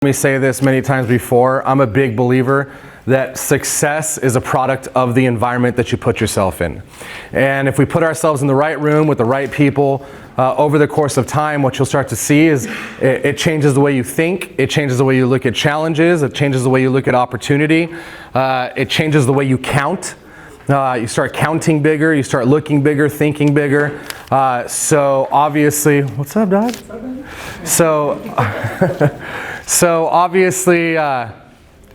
Let me say this many times before. I'm a big believer that success is a product of the environment that you put yourself in. And if we put ourselves in the right room with the right people, over the course of time, what you'll start to see is it changes the way you think, it changes the way you look at challenges, it changes the way you look at opportunity, it changes the way you count. You start counting bigger, you start looking bigger, thinking bigger. So obviously, what's up, Dad? So obviously,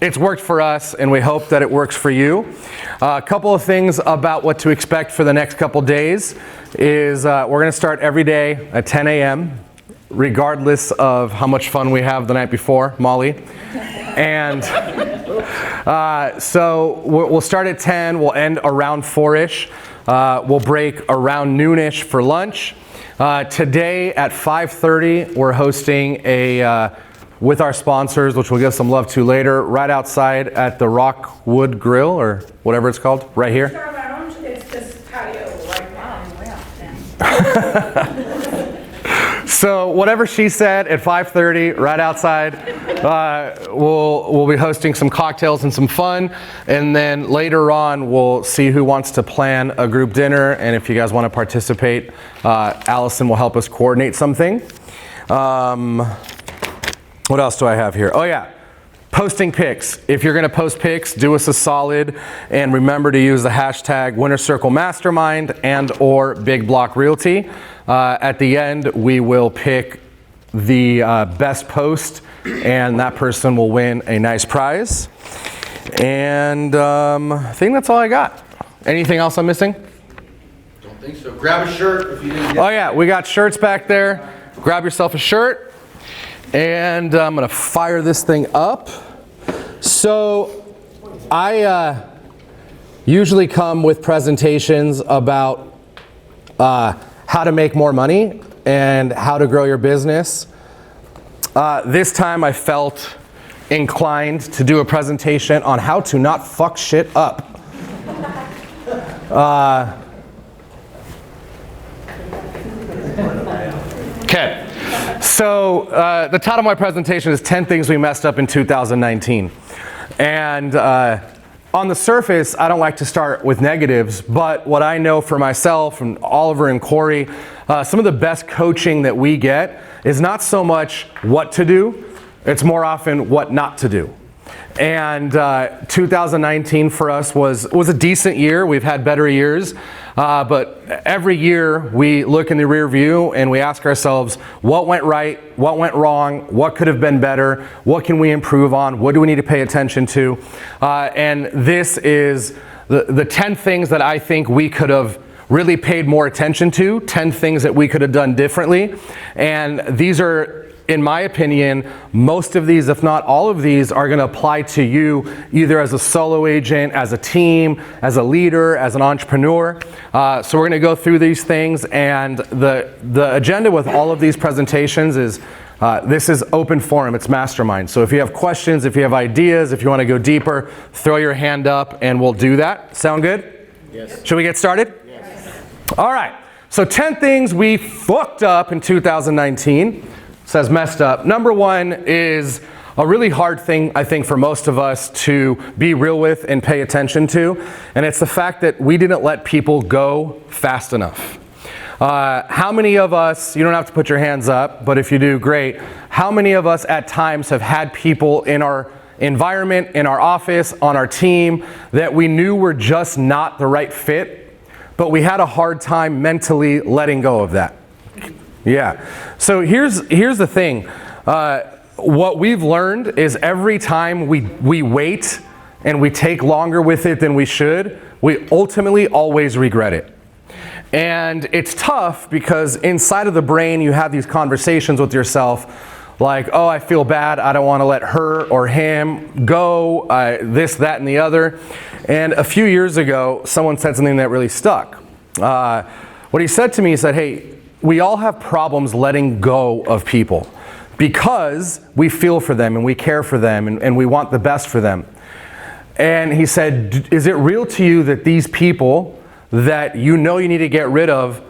it's worked for us, and we hope that it works for you. A couple of things about what to expect for the next couple days is we're going to start every day at 10 a.m., regardless of how much fun we have the night before, Molly. And so we'll start at 10, we'll end around 4-ish. We'll break around noonish for lunch. Today at 5:30, we're hosting with our sponsors, which we'll give some love to later, right outside at the Rockwood Grill, or whatever it's called, right here. It's this patio right now. So whatever she said at 5:30, right outside, we'll be hosting some cocktails and some fun, and then later on we'll see who wants to plan a group dinner, and if you guys want to participate, Allison will help us coordinate something. What else do I have here? Oh yeah, posting pics. If you're going to post pics, do us a solid and remember to use the hashtag Winner Circle Mastermind and or Big Block Realty. At the end, we will pick the best post, and that person will win a nice prize. And I think that's all I got. Anything else I'm missing? Don't think so. Grab a shirt if you didn't get Oh yeah, we got shirts back there. Grab yourself a shirt. And I'm going to fire this thing up. So I usually come with presentations about how to make more money and how to grow your business. This time I felt inclined to do a presentation on how to not fuck shit up. Okay. So the title of my presentation is 10 Things We Messed Up in 2019. And on the surface, I don't like to start with negatives, but what I know for myself and Oliver and Corey, some of the best coaching that we get is not so much what to do, it's more often what not to do. And 2019 for us was a decent year. We've had better years. But every year we look in the rear view and we ask ourselves, what went right, what went wrong, what could have been better, what can we improve on, what do we need to pay attention to? And this is the 10 things that I think we could have really paid more attention to, 10 things that we could have done differently. And these are, in my opinion, most of these, if not all of these, are going to apply to you either as a solo agent, as a team, as a leader, as an entrepreneur. So we're going to go through these things, and the agenda with all of these presentations is this is open forum, it's mastermind. So if you have questions, if you have ideas, if you want to go deeper, throw your hand up and we'll do that. Sound good? Yes. Should we get started? Yes. All right. So 10 things we fucked up in 2019. Says messed up. Number one is a really hard thing, I think, for most of us to be real with and pay attention to, and it's the fact that we didn't let people go fast enough. How many of us, you don't have to put your hands up, but if you do, great. How many of us at times have had people in our environment, in our office, on our team that we knew were just not the right fit, but we had a hard time mentally letting go of that? Yeah. So here's the thing. What we've learned is every time we wait and we take longer with it than we should, we ultimately always regret it. And it's tough because inside of the brain you have these conversations with yourself like, oh, I feel bad, I don't want to let her or him go, this, that, and the other. And a few years ago, someone said something that really stuck. What he said to me, he said, hey, we all have problems letting go of people because we feel for them and we care for them and we want the best for them. And he said, is it real to you that these people that you know you need to get rid of,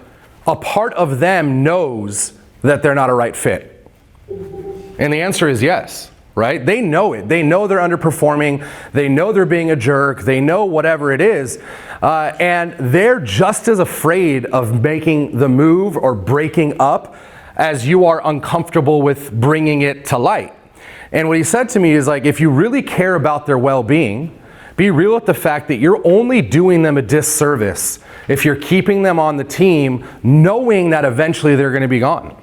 a part of them knows that they're not a right fit? And the answer is yes. right? They know it. They know they're underperforming. They know they're being a jerk. They know whatever it is. And they're just as afraid of making the move or breaking up as you are uncomfortable with bringing it to light. And what he said to me is like, if you really care about their well-being, be real with the fact that you're only doing them a disservice if you're keeping them on the team knowing that eventually they're going to be gone.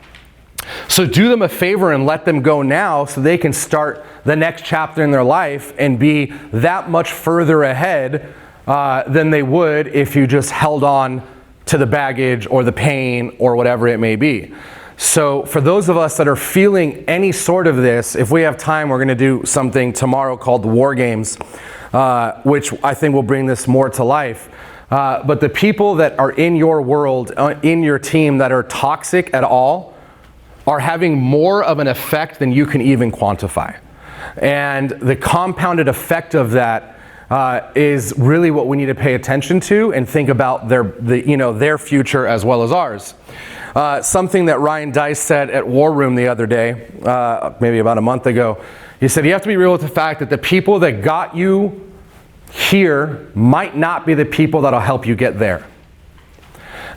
So do them a favor and let them go now so they can start the next chapter in their life and be that much further ahead than they would if you just held on to the baggage or the pain or whatever it may be. So for those of us that are feeling any sort of this, if we have time, we're going to do something tomorrow called the War Games, which I think will bring this more to life. But the people that are in your world, in your team that are toxic at all, are having more of an effect than you can even quantify. And the compounded effect of that is really what we need to pay attention to and think about their future as well as ours. Something that Ryan Dice said at War Room the other day, maybe about a month ago, he said you have to be real with the fact that the people that got you here might not be the people that'll help you get there.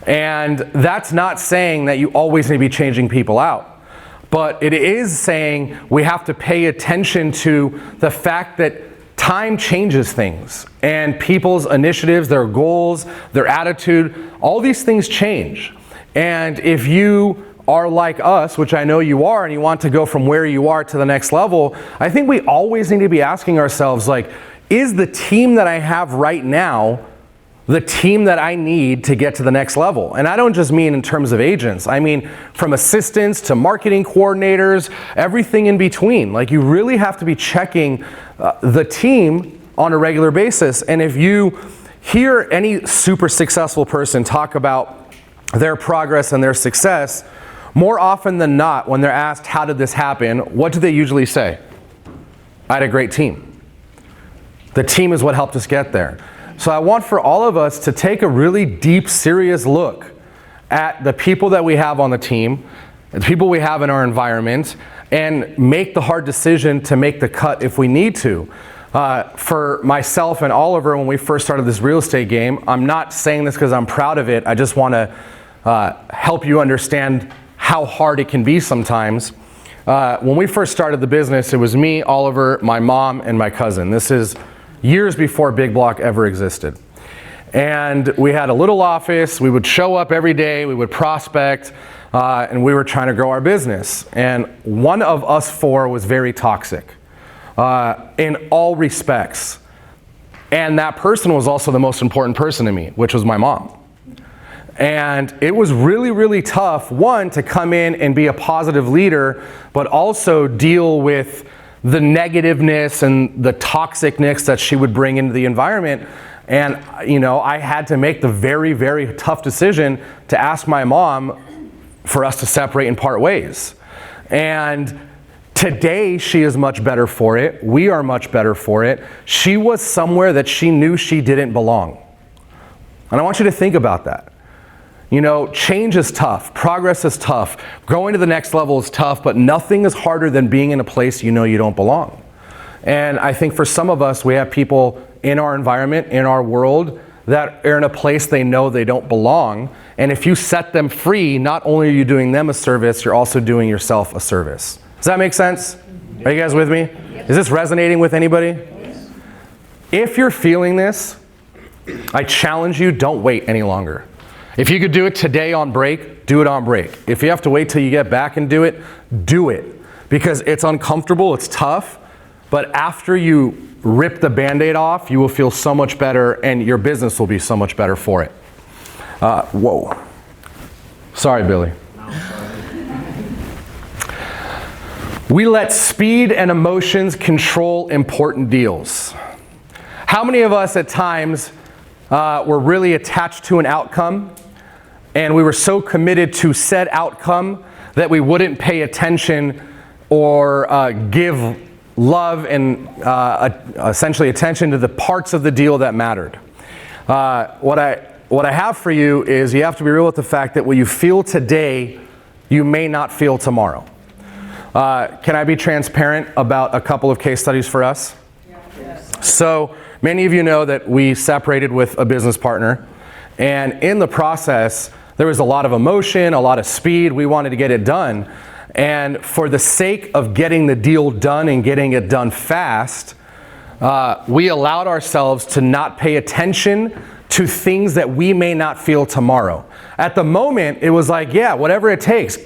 And that's not saying that you always need to be changing people out. But it is saying we have to pay attention to the fact that time changes things. And people's initiatives, their goals, their attitude, all these things change. And if you are like us, which I know you are, and you want to go from where you are to the next level, I think we always need to be asking ourselves, like, is the team that I have right now the team that I need to get to the next level? And I don't just mean in terms of agents. I mean from assistants to marketing coordinators, everything in between. Like, you really have to be checking the team on a regular basis. And if you hear any super successful person talk about their progress and their success, more often than not, when they're asked, how did this happen? What do they usually say? I had a great team. The team is what helped us get there. So I want for all of us to take a really deep, serious look at the people that we have on the team, the people we have in our environment, and make the hard decision to make the cut if we need to. For myself and Oliver, when we first started this real estate game, I'm not saying this because I'm proud of it. I just want to help you understand how hard it can be sometimes. When we first started the business, it was me, Oliver, my mom, and my cousin. This is years before Big Block ever existed. And we had a little office. We would show up every day. We would prospect, and we were trying to grow our business. And one of us four was very toxic in all respects. And that person was also the most important person to me, which was my mom. And it was really, really tough, one, to come in and be a positive leader, but also deal with the negativeness and the toxicness that she would bring into the environment. And, you know, I had to make the very, very tough decision to ask my mom for us to separate and part ways. And today, she is much better for it. We are much better for it. She was somewhere that she knew she didn't belong. And I want you to think about that. You know, change is tough. Progress is tough. Going to the next level is tough, but nothing is harder than being in a place you know you don't belong. And I think for some of us, we have people in our environment, in our world, that are in a place they know they don't belong. And if you set them free, not only are you doing them a service, you're also doing yourself a service. Does that make sense? Are you guys with me? Is this resonating with anybody? If you're feeling this, I challenge you, don't wait any longer. If you could do it today on break, do it on break. If you have to wait till you get back and do it, do it. Because it's uncomfortable, it's tough, but after you rip the Band-Aid off, you will feel so much better and your business will be so much better for it. Whoa. Sorry, Billy. We let speed and emotions control important deals. How many of us at times were really attached to an outcome, and we were so committed to said outcome that we wouldn't pay attention or give love and essentially attention to the parts of the deal that mattered? What I have for you is you have to be real with the fact that what you feel today, you may not feel tomorrow. Can I be transparent about a couple of case studies for us? So many of you know that we separated with a business partner, and in the process, there was a lot of emotion, a lot of speed. We wanted to get it done. And for the sake of getting the deal done and getting it done fast, we allowed ourselves to not pay attention to things that we may not feel tomorrow. At the moment, it was like, yeah, whatever it takes.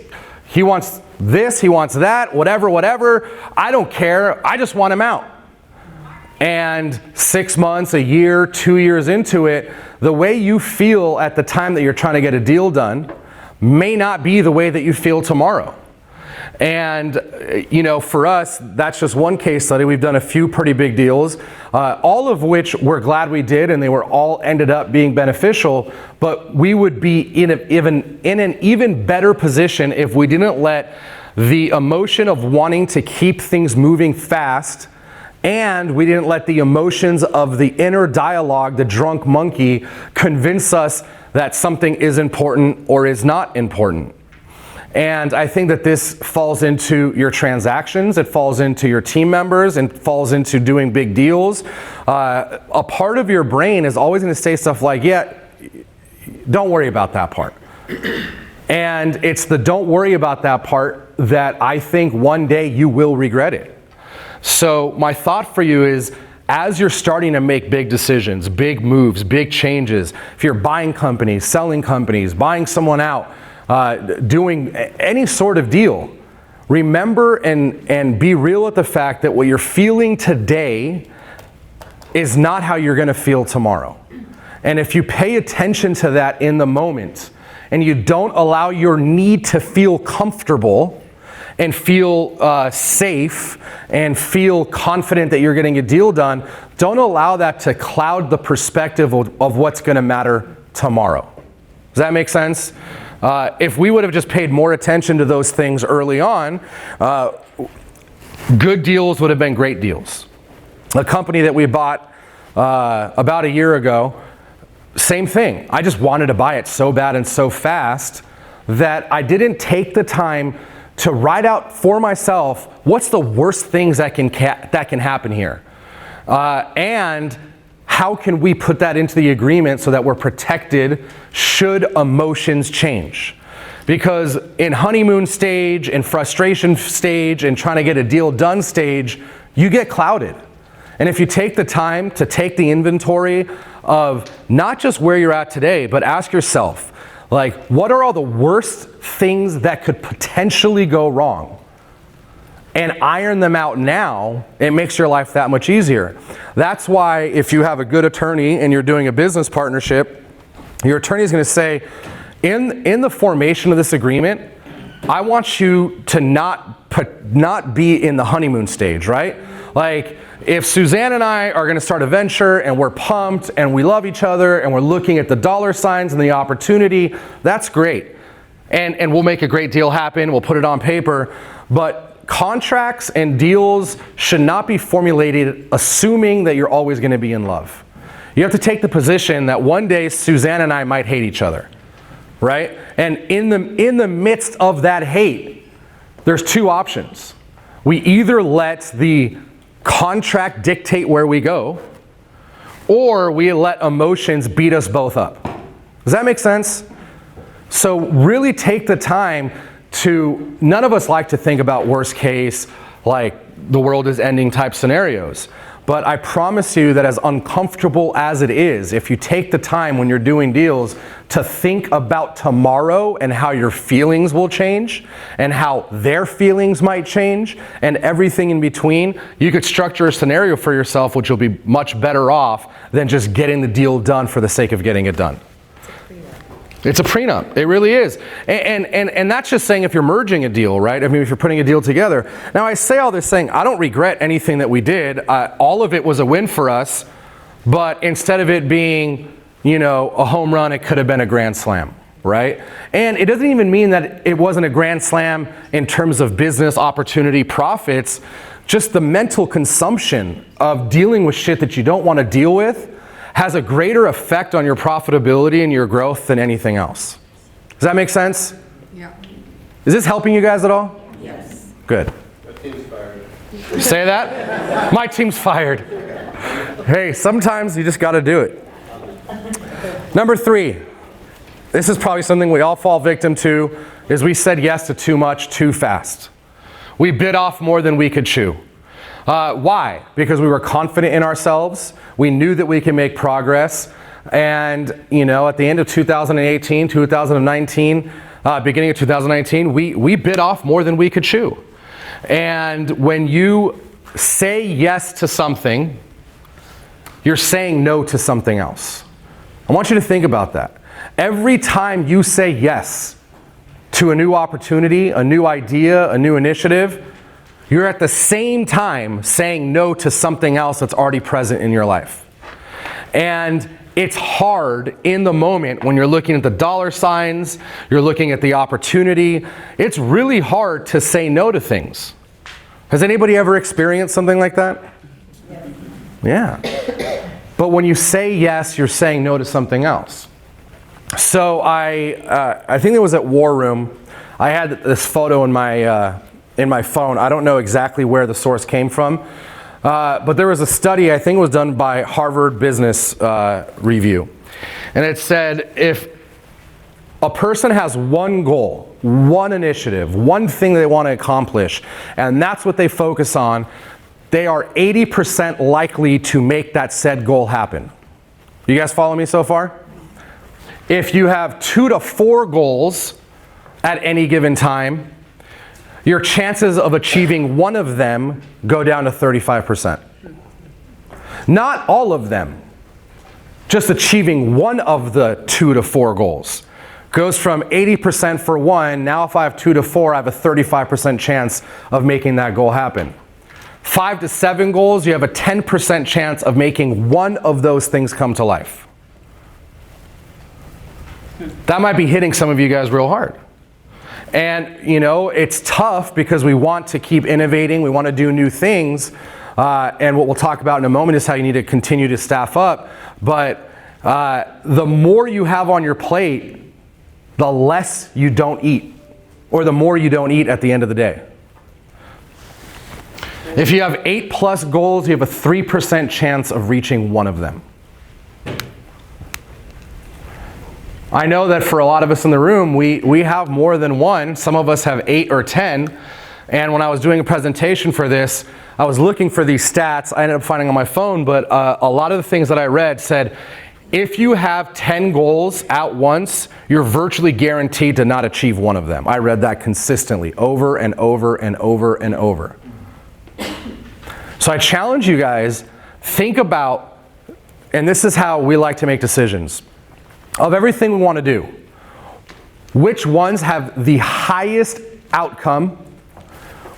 He wants this, he wants that, whatever. I don't care. I just want him out. And 6 months, a year, 2 years into it, the way you feel at the time that you're trying to get a deal done may not be the way that you feel tomorrow. And, you know, for us, that's just one case study. We've done a few pretty big deals, all of which we're glad we did, and they were all ended up being beneficial. But we would be in an even better position if we didn't let the emotion of wanting to keep things moving fast, and we didn't let the emotions of the inner dialogue, the drunk monkey, convince us that something is important or is not important. And I think that this falls into your transactions, it falls into your team members, and falls into doing big deals. A part of your brain is always going to say stuff like, yeah, don't worry about that part. And it's the don't worry about that part that I think one day you will regret it. So my thought for you is, as you're starting to make big decisions, big moves, big changes, if you're buying companies, selling companies, buying someone out, doing any sort of deal, remember and be real with the fact that what you're feeling today is not how you're going to feel tomorrow. And if you pay attention to that in the moment, and you don't allow your need to feel comfortable and feel safe and feel confident that you're getting a deal done, don't allow that to cloud the perspective of what's going to matter tomorrow. Does that make sense? If we would have just paid more attention to those things early on, good deals would have been great deals. A company that we bought about a year ago, same thing. I just wanted to buy it so bad and so fast that I didn't take the time to write out for myself what's the worst things that can happen here, and how can we put that into the agreement so that we're protected should emotions change. Because in honeymoon stage, in frustration stage, and trying to get a deal done stage, you get clouded. And if you take the time to take the inventory of not just where you're at today, but ask yourself, like, what are all the worst things that could potentially go wrong? And iron them out now, it makes your life that much easier. That's why if you have a good attorney and you're doing a business partnership, your attorney is going to say, in the formation of this agreement, I want you to not be in the honeymoon stage, right? Like, if Suzanne and I are going to start a venture and we're pumped and we love each other and we're looking at the dollar signs and the opportunity, that's great. And we'll make a great deal happen, we'll put it on paper, but contracts and deals should not be formulated assuming that you're always going to be in love. You have to take the position that one day Suzanne and I might hate each other, right? And in the midst of that hate, there's two options. We either let the contract dictate where we go, or we let emotions beat us both up. Does that make sense? So really take the time to, none of us like to think about worst case, like the world is ending type scenarios. But I promise you that as uncomfortable as it is, if you take the time when you're doing deals to think about tomorrow and how your feelings will change and how their feelings might change and everything in between, you could structure a scenario for yourself which will be much better off than just getting the deal done for the sake of getting it done. It's a prenup. It really is. And that's just saying if you're merging a deal, right? I mean, if you're putting a deal together. Now, I say all this saying, I don't regret anything that we did. All of it was a win for us. But instead of it being, you know, a home run, it could have been a grand slam, right? And it doesn't even mean that it wasn't a grand slam in terms of business opportunity profits. Just the mental consumption of dealing with shit that you don't want to deal with has a greater effect on your profitability and your growth than anything else. Does that make sense? Yeah. Is this helping you guys at all? Yes. Good. Say that? My team's fired. Hey, sometimes you just got to do it. Number 3, this is probably something we all fall victim to, is we said yes to too much too fast. We bit off more than we could chew. Why? Because we were confident in ourselves. We knew that we could make progress. And, at the end of 2018, 2019, beginning of 2019, we bit off more than we could chew. And when you say yes to something, you're saying no to something else. I want you to think about that. Every time you say yes to a new opportunity, a new idea, a new initiative, you're at the same time saying no to something else that's already present in your life. And it's hard in the moment when you're looking at the dollar signs, you're looking at the opportunity. It's really hard to say no to things. Has anybody ever experienced something like that? Yeah. But when you say yes, you're saying no to something else. So I think it was at War Room. I had this photo in my phone. I don't know exactly where the source came from. But there was a study, I think it was done by Harvard Business Review. And it said if a person has one goal, one initiative, one thing they want to accomplish, and that's what they focus on, they are 80% likely to make that said goal happen. You guys follow me so far? If you have 2 to 4 goals at any given time, your chances of achieving one of them go down to 35%. Not all of them. Just achieving one of the 2 to 4 goals goes from 80% for one. Now if I have 2 to 4, I have a 35% chance of making that goal happen. 5 to 7 goals, you have a 10% chance of making one of those things come to life. That might be hitting some of you guys real hard. And, it's tough because we want to keep innovating. We want to do new things. And what we'll talk about in a moment is how you need to continue to staff up. But the more you have on your plate, the less you don't eat. Or the more you don't eat at the end of the day. If you have 8+ goals, you have a 3% chance of reaching one of them. I know that for a lot of us in the room, we have more than one. Some of us have 8 or 10. And when I was doing a presentation for this, I was looking for these stats. I ended up finding on my phone, but a lot of the things that I read said, if you have 10 goals at once, you're virtually guaranteed to not achieve one of them. I read that consistently, over and over and over and over. So I challenge you guys, think about, and this is how we like to make decisions. Of everything we want to do, which ones have the highest outcome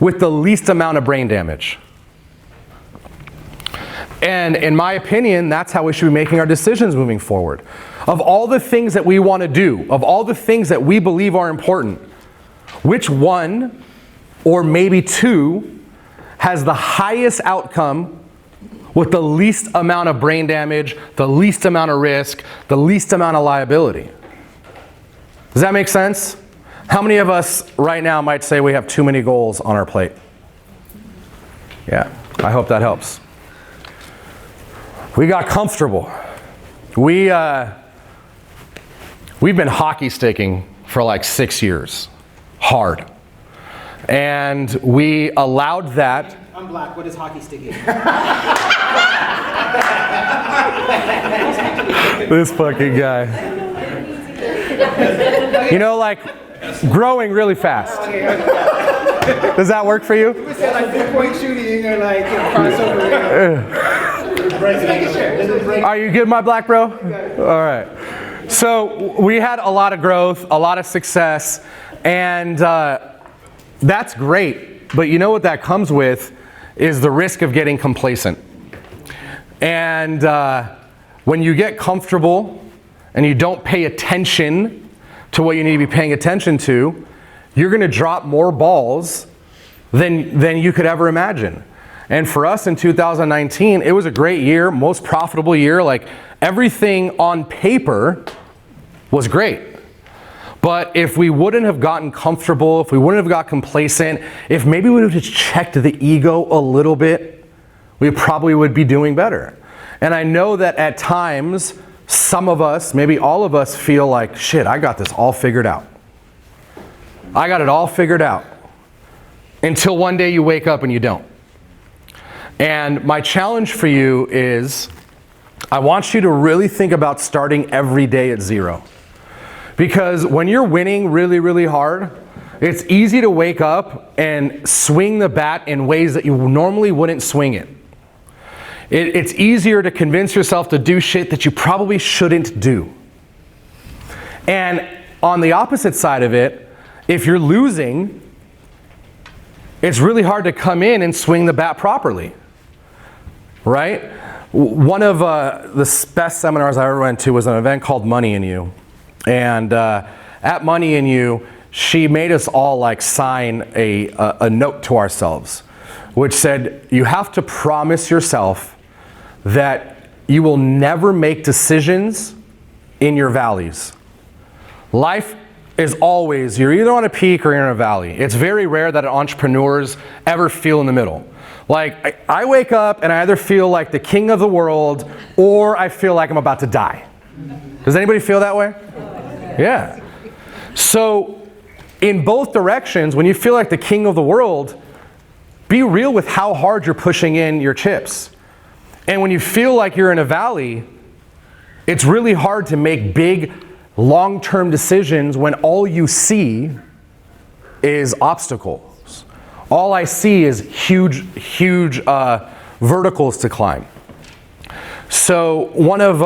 with the least amount of brain damage? And in my opinion, that's how we should be making our decisions moving forward. Of all the things that we want to do, of all the things that we believe are important, which one, or maybe 2, has the highest outcome with the least amount of brain damage, the least amount of risk, the least amount of liability? Does that make sense? How many of us right now might say we have too many goals on our plate? Yeah, I hope that helps. We got comfortable. We've been hockey sticking for like 6 years, hard. And we allowed that. I'm black, what is hockey sticking? This fucking guy. Like growing really fast. Does that work for you? Like 3-point shooting or like crossover. Are you good, my black bro? All right. So we had a lot of growth, a lot of success, and that's great. But you know what that comes with is the risk of getting complacent. And when you get comfortable and you don't pay attention to what you need to be paying attention to, you're going to drop more balls than you could ever imagine. And for us in 2019, it was a great year, most profitable year. Like everything on paper was great. But if we wouldn't have gotten comfortable, if we wouldn't have got complacent, if maybe we would have just checked the ego a little bit, we probably would be doing better. And I know that at times, some of us, maybe all of us, feel like, shit, I got this all figured out. I got it all figured out. Until one day you wake up and you don't. And my challenge for you is, I want you to really think about starting every day at 0. Because when you're winning really, really hard, it's easy to wake up and swing the bat in ways that you normally wouldn't swing it. It's easier to convince yourself to do shit that you probably shouldn't do. And on the opposite side of it, if you're losing, it's really hard to come in and swing the bat properly. Right? One of the best seminars I ever went to was an event called Money in You. And at Money in You, she made us all like sign a note to ourselves, which said, you have to promise yourself that you will never make decisions in your valleys. Life is always, you're either on a peak or you're in a valley. It's very rare that entrepreneurs ever feel in the middle. Like, I wake up and I either feel like the king of the world or I feel like I'm about to die. Does anybody feel that way? Yeah. So, in both directions, when you feel like the king of the world, be real with how hard you're pushing in your chips. And when you feel like you're in a valley, it's really hard to make big, long-term decisions when all you see is obstacles. All I see is huge verticals to climb. So one of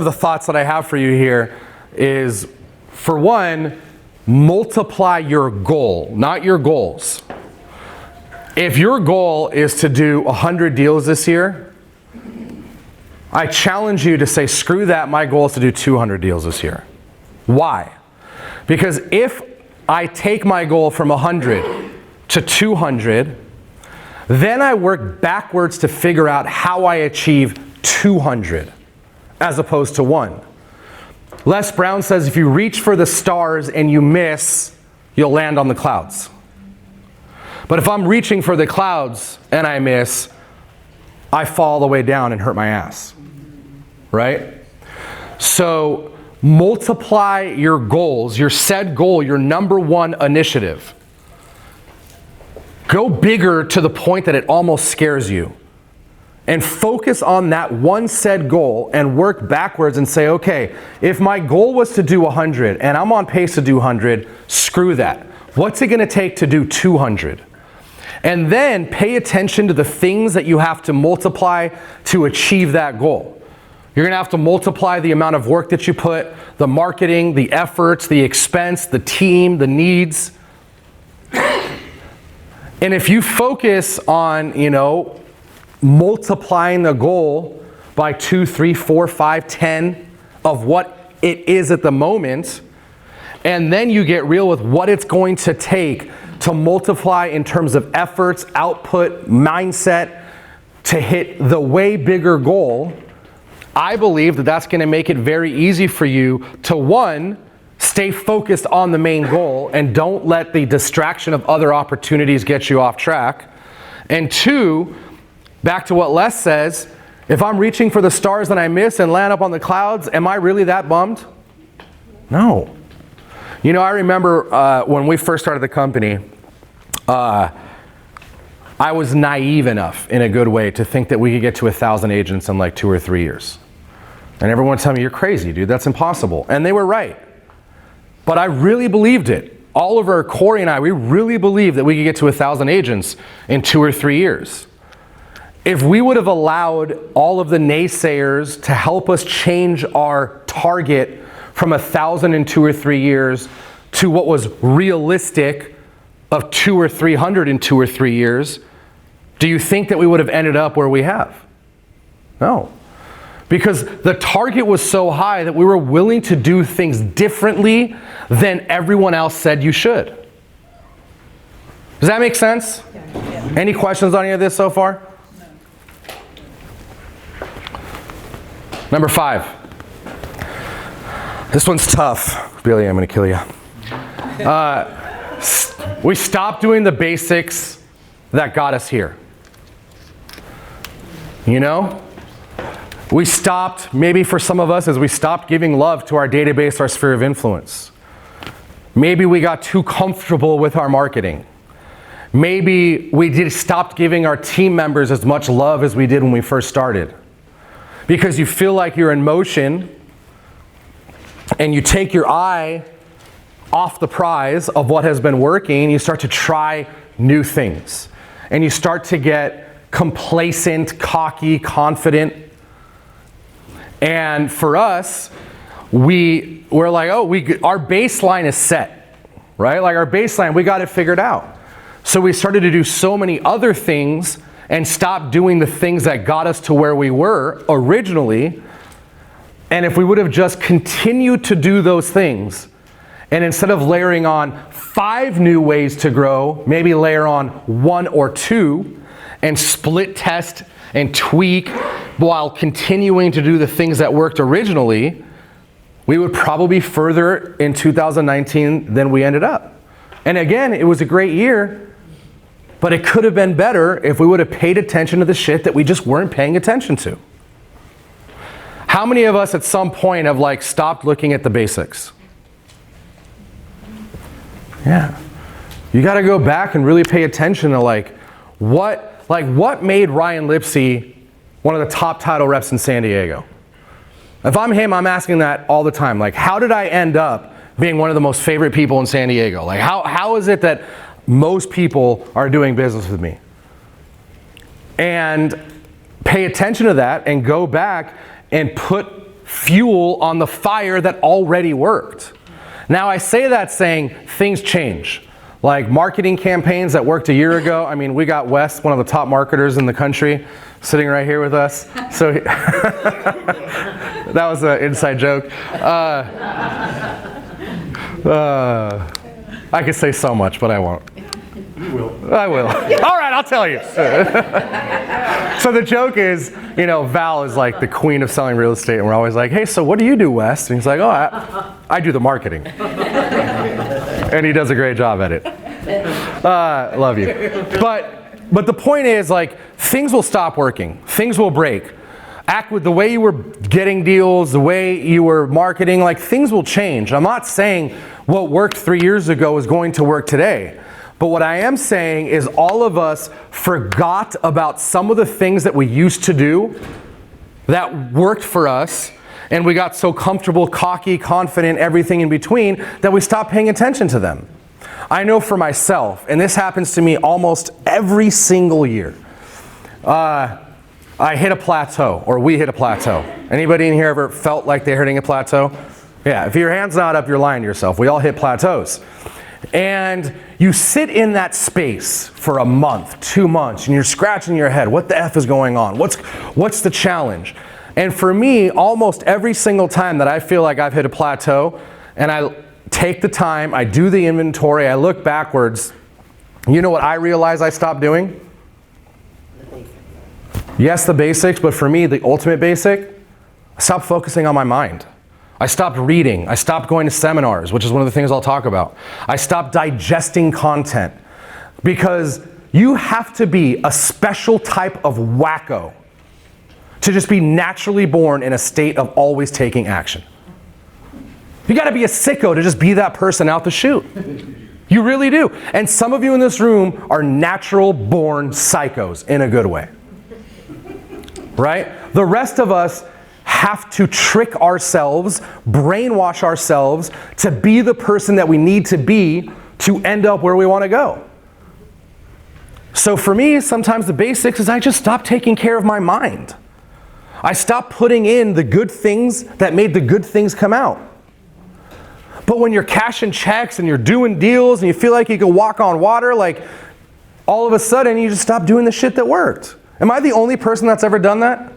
the thoughts that I have for you here is, for one, multiply your goal, not your goals. If your goal is to do 100 deals this year, I challenge you to say, screw that, my goal is to do 200 deals this year. Why? Because if I take my goal from 100 to 200, then I work backwards to figure out how I achieve 200 as opposed to 1. Les Brown says if you reach for the stars and you miss, you'll land on the clouds. But if I'm reaching for the clouds and I miss, I fall all the way down and hurt my ass. Right? So multiply your goals, your said goal, your number one initiative. Go bigger to the point that it almost scares you. And focus on that one said goal and work backwards and say, okay, if my goal was to do 100 and I'm on pace to do 100, screw that. What's it going to take to do 200? And then pay attention to the things that you have to multiply to achieve that goal. You're going to have to multiply the amount of work that you put, the marketing, the efforts, the expense, the team, the needs. And if you focus on, multiplying the goal by 2, 3, 4, 5, 10 of what it is at the moment, and then you get real with what it's going to take to multiply in terms of efforts, output, mindset, to hit the way bigger goal, I believe that that's going to make it very easy for you to, one, stay focused on the main goal and don't let the distraction of other opportunities get you off track. And two, back to what Les says, if I'm reaching for the stars and I miss and land up on the clouds, am I really that bummed? No. I remember when we first started the company, I was naive enough, in a good way, to think that we could get to 1,000 agents in like 2 or 3 years. And everyone would tell me, you're crazy, dude, that's impossible. And they were right. But I really believed it. Oliver, Corey, and I, we really believed that we could get to 1,000 agents in 2 or 3 years. If we would have allowed all of the naysayers to help us change our target from 1,000 in 2 or 3 years to what was realistic of 200 or 300 in 2 or 3 years, do you think that we would have ended up where we have? No. Because the target was so high that we were willing to do things differently than everyone else said you should. Does that make sense? Yeah. Any questions on any of this so far? No. Number 5. This one's tough. Billy, I'm going to kill you. We stopped doing the basics that got us here. You know? We stopped, maybe for some of us, as we stopped giving love to our database, our sphere of influence. Maybe we got too comfortable with our marketing. Maybe we stopped giving our team members as much love as we did when we first started. Because you feel like you're in motion and you take your eye off the prize of what has been working, and you start to try new things. And you start to get complacent, cocky, confident. And for us, we're like, our baseline is set, right? Like our baseline, we got it figured out. So we started to do so many other things and stop doing the things that got us to where we were originally. And if we would have just continued to do those things, and instead of layering on 5 new ways to grow, maybe layer on 1 or 2 and split test and tweak while continuing to do the things that worked originally, we would probably be further in 2019 than we ended up. And again, it was a great year, but it could have been better if we would have paid attention to the shit that we just weren't paying attention to. How many of us at some point have stopped looking at the basics? Yeah. You got to go back and really pay attention to what made Ryan Lipsey one of the top title reps in San Diego? If I'm him, I'm asking that all the time. How did I end up being one of the most favorite people in San Diego? How is it that most people are doing business with me? And pay attention to that and go back and put fuel on the fire that already worked. Now I say that saying things change. Like marketing campaigns that worked a year ago. I mean, we got Wes, one of the top marketers in the country, sitting right here with us. So that was an inside joke. I could say so much, but I won't. You will. I will. All right, I'll tell you. So the joke is, Val is like the queen of selling real estate, and we're always like, hey, so what do you do, Wes? And he's like, I do the marketing. And he does a great job at it. Love you. But the point is, things will stop working. Things will break. Act with the way you were getting deals, the way you were marketing, things will change. I'm not saying what worked 3 years ago is going to work today. But what I am saying is all of us forgot about some of the things that we used to do that worked for us, and we got so comfortable, cocky, confident, everything in between, that we stopped paying attention to them. I know for myself, and this happens to me almost every single year, I hit a plateau, or we hit a plateau. Anybody in here ever felt like they're hitting a plateau? Yeah, if your hand's not up, you're lying to yourself. We all hit plateaus. And you sit in that space for a month, 2 months, and you're scratching your head. What the F is going on? What's the challenge? And for me, almost every single time that I feel like I've hit a plateau, and I take the time, I do the inventory, I look backwards, you know what I realize I stopped doing? Yes, the basics, but for me, the ultimate basic, I stopped focusing on my mind. I stopped reading. I stopped going to seminars, which is one of the things I'll talk about. I stopped digesting content, because you have to be a special type of wacko to just be naturally born in a state of always taking action. You got to be a sicko to just be that person out the chute. You really do. And some of you in this room are natural born psychos in a good way. Right? The rest of us have to trick ourselves, brainwash ourselves to be the person that we need to be to end up where we want to go. So for me, sometimes the basics is I just stopped taking care of my mind. I stopped putting in the good things that made the good things come out. But when you're cashing checks and you're doing deals and you feel like you can walk on water, all of a sudden you just stop doing the shit that worked. Am I the only person that's ever done that?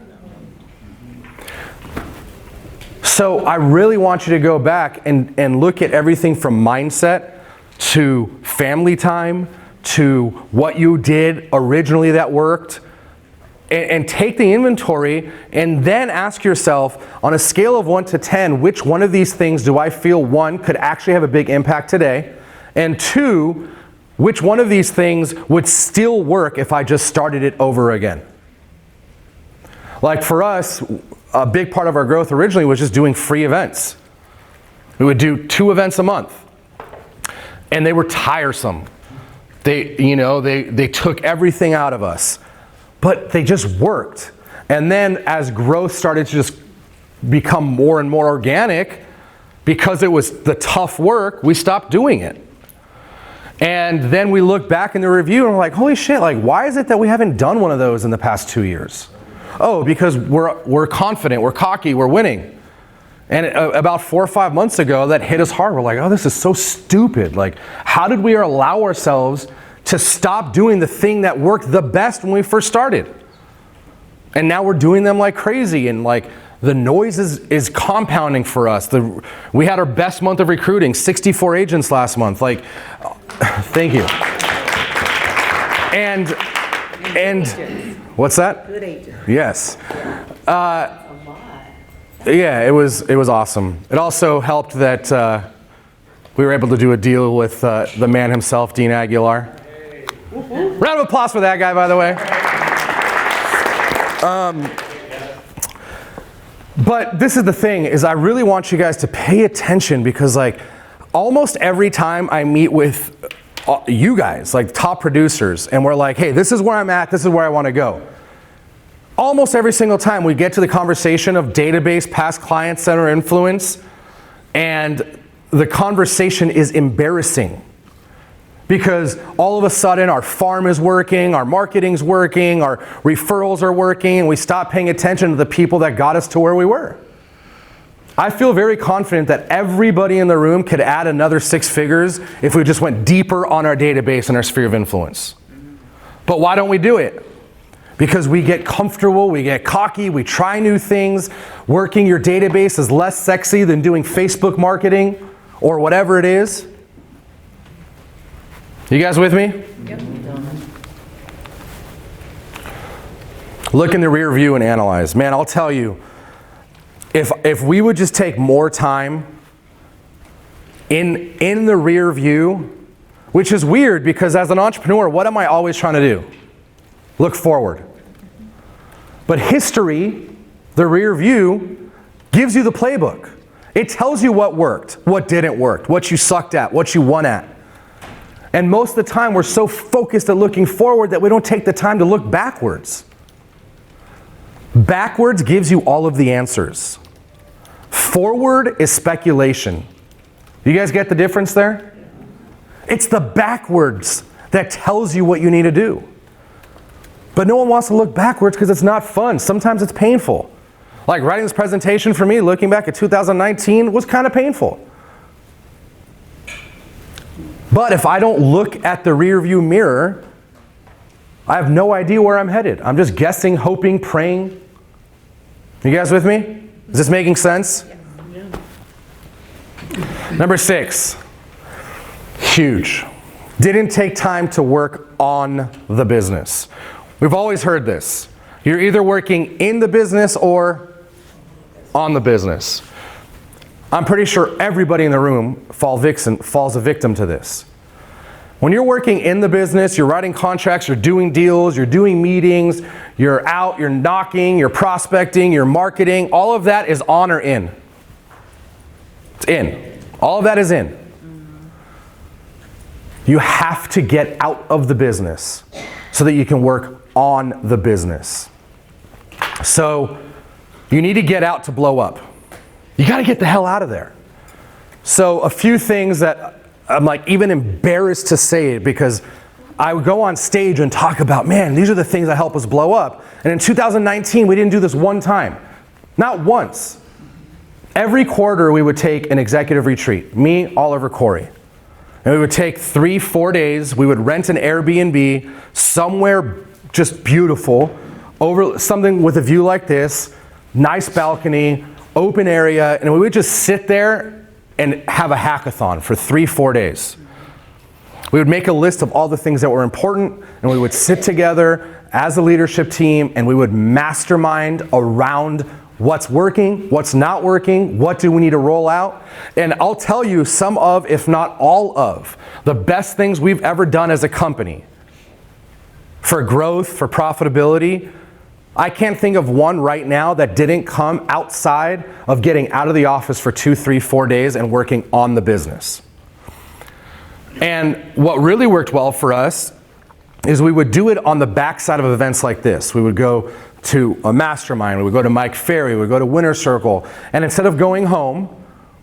So I really want you to go back and look at everything from mindset to family time to what you did originally that worked. and take the inventory and then ask yourself, on a scale of 1 to 10, which one of these things do I feel, 1, could actually have a big impact today, and 2, which one of these things would still work if I just started it over again? Like for us, a big part of our growth originally was just doing free events. We would do 2 events a month. And they were tiresome. They took everything out of us. But they just worked. And then as growth started to just become more and more organic, because it was the tough work, we stopped doing it. And then we look back in the review and we're like, holy shit, like why is it that we haven't done one of those in the past 2 years? Oh, because we're confident, we're cocky, we're winning. And about 4 or 5 months ago, that hit us hard. We're like, oh, this is so stupid. Like, how did we allow ourselves to stop doing the thing that worked the best when we first started? And now we're doing them like crazy, and like the noise is compounding for us. We had our best month of recruiting, 64 agents last month. Like, thank you. And what's that? Good agent. Yes. A lot. Yeah, it was awesome. It also helped that we were able to do a deal with the man himself, Dean Aguilar. Round of applause for that guy, by the way. But this is the thing, is I really want you guys to pay attention, because like almost every time I meet with you guys, like top producers, and we're like, hey, this is where I'm at, this is where I want to go. Almost every single time we get to the conversation of database, past client center influence, and the conversation is embarrassing. Because all of a sudden our farm is working, our marketing's working, our referrals are working, and we stop paying attention to the people that got us to where we were. I feel very confident that everybody in the room could add another 6 figures if we just went deeper on our database and our sphere of influence. But why don't we do it? Because we get comfortable, we get cocky, we try new things. Working your database is less sexy than doing Facebook marketing or whatever it is. You guys with me? Yep. Look in the rear view and analyze. Man, I'll tell you, if we would just take more time in the rear view, which is weird because as an entrepreneur, what am I always trying to do? Look forward. But history, the rear view, gives you the playbook. It tells you what worked, what didn't work, what you sucked at, what you won at. And most of the time, we're so focused at looking forward that we don't take the time to look backwards. Backwards gives you all of the answers. Forward is speculation. You guys get the difference there? It's the backwards that tells you what you need to do. But no one wants to look backwards because it's not fun. Sometimes it's painful. Like writing this presentation for me, looking back at 2019, was kind of painful. But if I don't look at the rear view mirror, I have no idea where I'm headed. I'm just guessing, hoping, praying. You guys with me? Is this making sense? Number 6, huge. Didn't take time to work on the business. We've always heard this. You're either working in the business or on the business. I'm pretty sure everybody in the room falls a victim to this. When you're working in the business, you're writing contracts, you're doing deals, you're doing meetings, you're out, you're knocking, you're prospecting, you're marketing, all of that is on or in. It's in. All of that is in. You have to get out of the business so that you can work on the business. So you need to get out to blow up. You got to get the hell out of there. So a few things that I'm like even embarrassed to say it, because I would go on stage and talk about, man, these are the things that help us blow up. And in 2019, we didn't do this one time. Not once. Every quarter, we would take an executive retreat. Me, Oliver, Corey. And we would take 3-4 days. We would rent an Airbnb somewhere just beautiful, over something with a view like this, nice balcony, open area, and we would just sit there and have a hackathon for 3-4 days. We would make a list of all the things that were important, and we would sit together as a leadership team, and we would mastermind around what's working, what's not working, what do we need to roll out. And I'll tell you some of, if not all of, the best things we've ever done as a company for growth, for profitability. I can't think of one right now that didn't come outside of getting out of the office for 2, 3, 4 days and working on the business. And what really worked well for us is we would do it on the backside of events like this. We would go to a mastermind, we would go to Mike Ferry, we would go to Winter Circle, and instead of going home,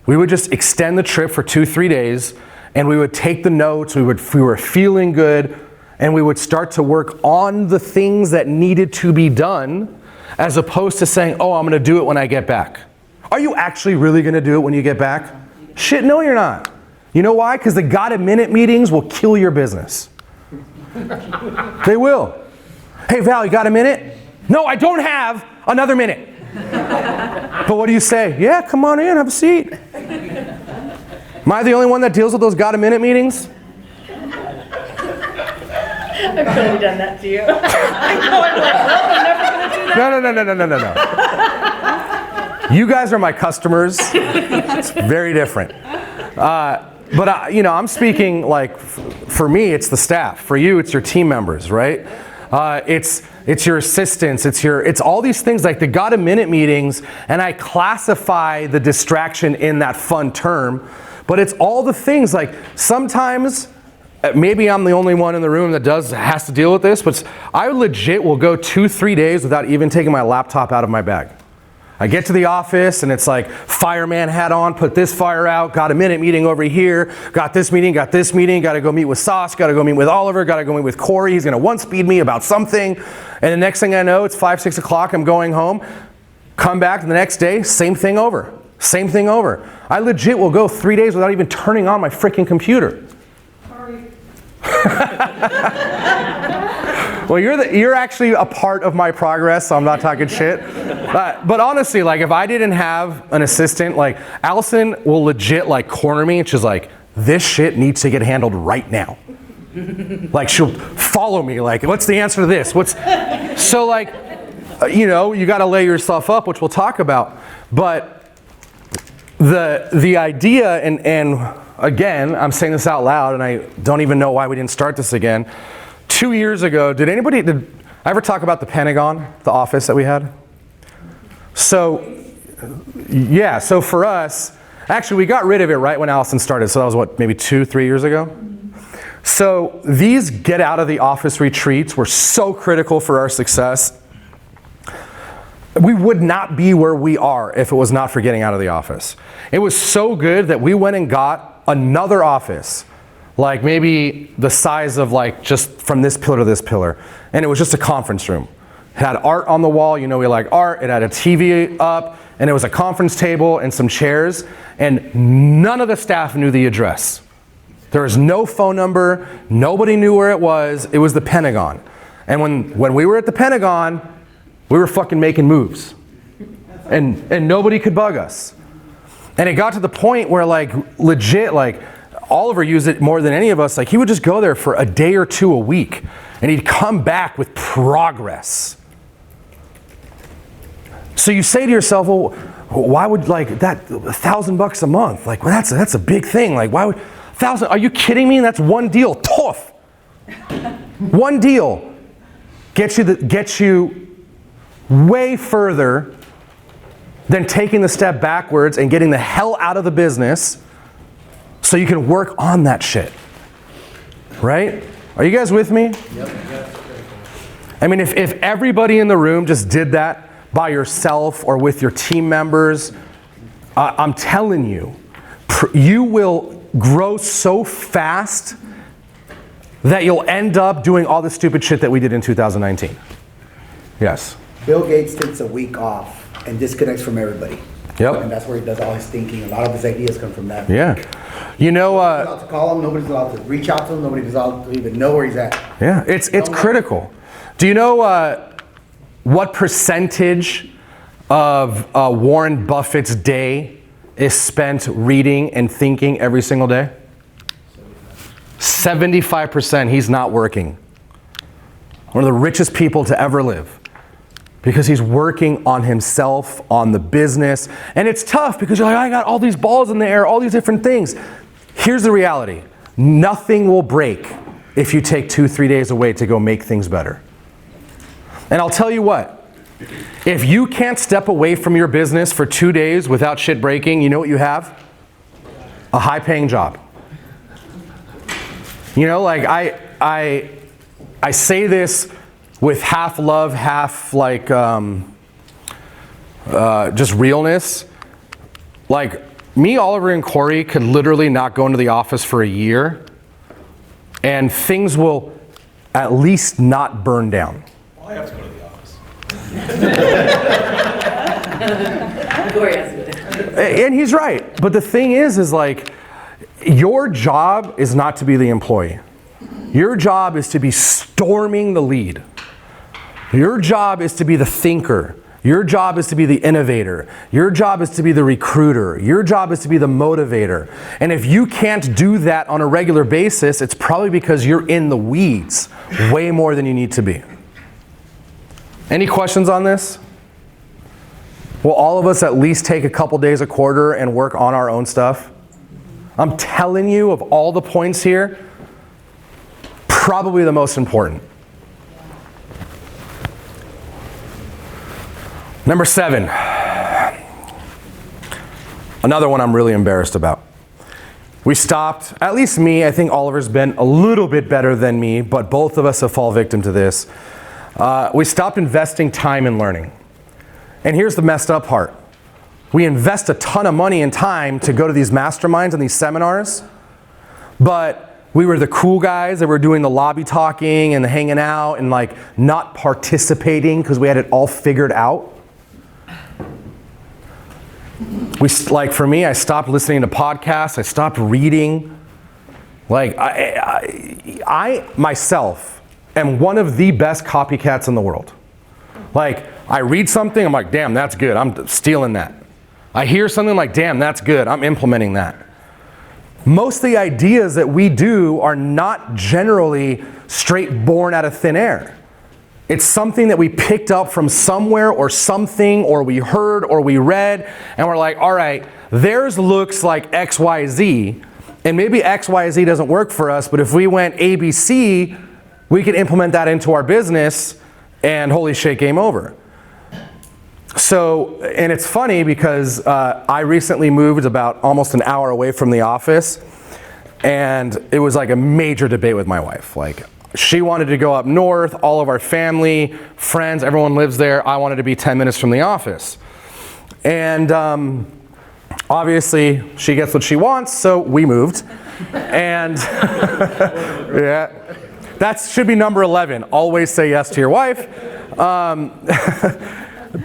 we would just extend the trip for 2, 3 days, and we would take the notes, we were feeling good, and we would start to work on the things that needed to be done, as opposed to saying, oh, I'm gonna do it when I get back. Are you actually really gonna do it when you get back? Shit, no you're not. You know why? Because the Got a Minute meetings will kill your business. They will. Hey Val, you got a minute? No, I don't have another minute. But what do you say? Yeah, come on in, have a seat. Am I the only one that deals with those Got a Minute meetings? I've totally done that to you. I know, I'm like, well, I'm never going to do that. No. You guys are my customers. It's very different. But I'm speaking like, for me, it's the staff. For you, it's your team members, right? It's your assistants. It's all these things like the Got a Minute meetings, and I classify the distraction in that fun term. But it's all the things like sometimes. Maybe I'm the only one in the room that has to deal with this, but I legit will go 2, 3 days without even taking my laptop out of my bag. I get to the office and it's like fireman hat on, put this fire out, Got a Minute meeting over here, got this meeting, got to go meet with Sauce, got to go meet with Oliver, got to go meet with Corey, he's going to one-speed me about something, and the next thing I know, it's 5, 6 o'clock, I'm going home, come back the next day, same thing over. I legit will go 3 days without even turning on my freaking computer. Well, you're actually a part of my progress, so I'm not talking shit. But honestly, like if I didn't have an assistant, like Allison will legit like corner me, and she's like, "This shit needs to get handled right now." Like she'll follow me, like, "What's the answer to this? So like, you got to lay yourself up, which we'll talk about. But the idea and again, I'm saying this out loud, and I don't even know why we didn't start this again. 2 years ago, did I ever talk about the Pentagon, the office that we had? So, yeah, so for us, actually we got rid of it right when Allison started, so that was what, maybe 2, 3 years ago? So these get out of the office retreats were so critical for our success. We would not be where we are if it was not for getting out of the office. It was so good that we went and got another office, like maybe the size of like just from this pillar to this pillar. And it was just a conference room. It had art on the wall, we like art. It had a TV up, and it was a conference table and some chairs, and none of the staff knew the address. There was no phone number, nobody knew where it was. It was the Pentagon. And when we were at the Pentagon, we were fucking making moves. And nobody could bug us. And it got to the point where like legit, like Oliver used it more than any of us. Like he would just go there for a day or two a week, and he'd come back with progress. So you say to yourself, well, why would like that $1,000 a month? Like, well, that's a big thing. Like, why would 1,000? Are you kidding me? That's one deal. Tough. One deal gets you way further than taking the step backwards and getting the hell out of the business so you can work on that shit. Right? Are you guys with me? Yep. I mean, if everybody in the room just did that by yourself or with your team members, I'm telling you, you will grow so fast that you'll end up doing all the stupid shit that we did in 2019. Yes? Bill Gates takes a week off and disconnects from everybody. Yep. And that's where he does all his thinking. A lot of his ideas come from that. Yeah. Nobody's allowed to call him. Nobody's allowed to reach out to him. Nobody's allowed to even know where he's at. Yeah, it's critical. Do you know what percentage of Warren Buffett's day is spent reading and thinking every single day? 75% he's not working. One of the richest people to ever live. Because he's working on himself, on the business. And it's tough because you're like, I got all these balls in the air, all these different things. Here's the reality. Nothing will break if you take 2-3 days away to go make things better. And I'll tell you what, if you can't step away from your business for 2 days without shit breaking, you know what you have? A high-paying job. You know, like I say this with half love, half like just realness. Like me, Oliver, and Corey could literally not go into the office for a year, and things will at least not burn down. Well, I have to go to the office. And he's right. But the thing is like, your job is not to be the employee. Your job is to be storming the lead. Your job is to be the thinker. Your job is to be the innovator. Your job is to be the recruiter. Your job is to be the motivator. And if you can't do that on a regular basis, it's probably because you're in the weeds way more than you need to be. Any questions on this? Will all of us at least take a couple days a quarter and work on our own stuff? I'm telling you, of all the points here, probably the most important. Number 7. Another one I'm really embarrassed about. We stopped, at least me, I think Oliver's been a little bit better than me, but both of us have fallen victim to this. We stopped investing time in learning. And here's the messed up part. We invest a ton of money and time to go to these masterminds and these seminars, but we were the cool guys that were doing the lobby talking and the hanging out and like not participating because we had it all figured out. Like for me, I stopped listening to podcasts. I stopped reading. Like I myself am one of the best copycats in the world. Like I read something, I'm like, damn, that's good. I'm stealing that. I hear something like, damn, that's good. I'm implementing that. Most of the ideas that we do are not generally straight born out of thin air. It's something that we picked up from somewhere or something, or we heard or we read, and we're like, all right, theirs looks like XYZ, and maybe XYZ doesn't work for us, but if we went ABC, we could implement that into our business, and holy shit, game over. So, and it's funny because I recently moved about almost an hour away from the office, and it was like a major debate with my wife. Like, she wanted to go up north, all of our family, friends, everyone lives there. I wanted to be 10 minutes from the office. And obviously, she gets what she wants, so we moved. And yeah, that should be number 11. Always say yes to your wife.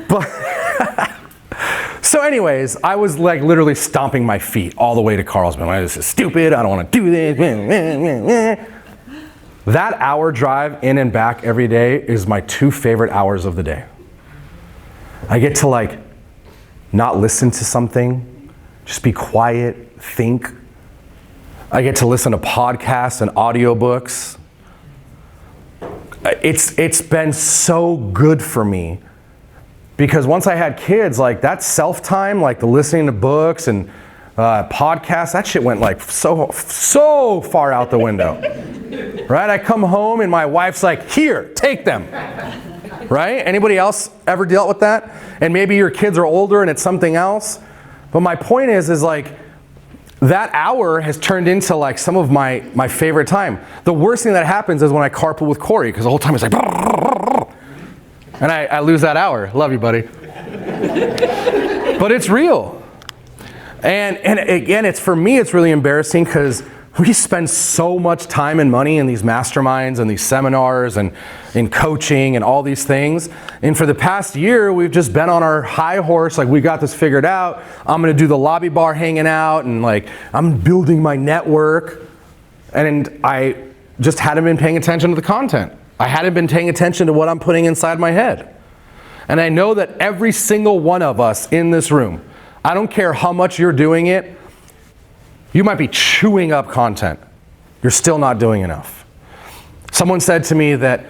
But so anyways, I was like literally stomping my feet all the way to Carlsbad. This is stupid. I don't want to do this. That hour drive in and back every day is my 2 favorite hours of the day. I get to like not listen to something, just be quiet, think. I get to listen to podcasts and audiobooks. It's been so good for me because once I had kids, like that self-time, like the listening to books and podcasts, that shit went like so far out the window. Right? I come home and my wife's like, here, take them. Right? Anybody else ever dealt with that? And maybe your kids are older and it's something else. But my point is like, that hour has turned into like some of my favorite time. The worst thing that happens is when I carpool with Corey, because the whole time it's like, and I lose that hour. Love you, buddy. But it's real. And again, it's for me, it's really embarrassing because we spend so much time and money in these masterminds and these seminars and in coaching and all these things. And for the past year, we've just been on our high horse, like we got this figured out. I'm gonna do the lobby bar hanging out and like I'm building my network. And I just hadn't been paying attention to the content. I hadn't been paying attention to what I'm putting inside my head. And I know that every single one of us in this room, I don't care how much you're doing it, you might be chewing up content. you're still not doing enough. Someone said to me that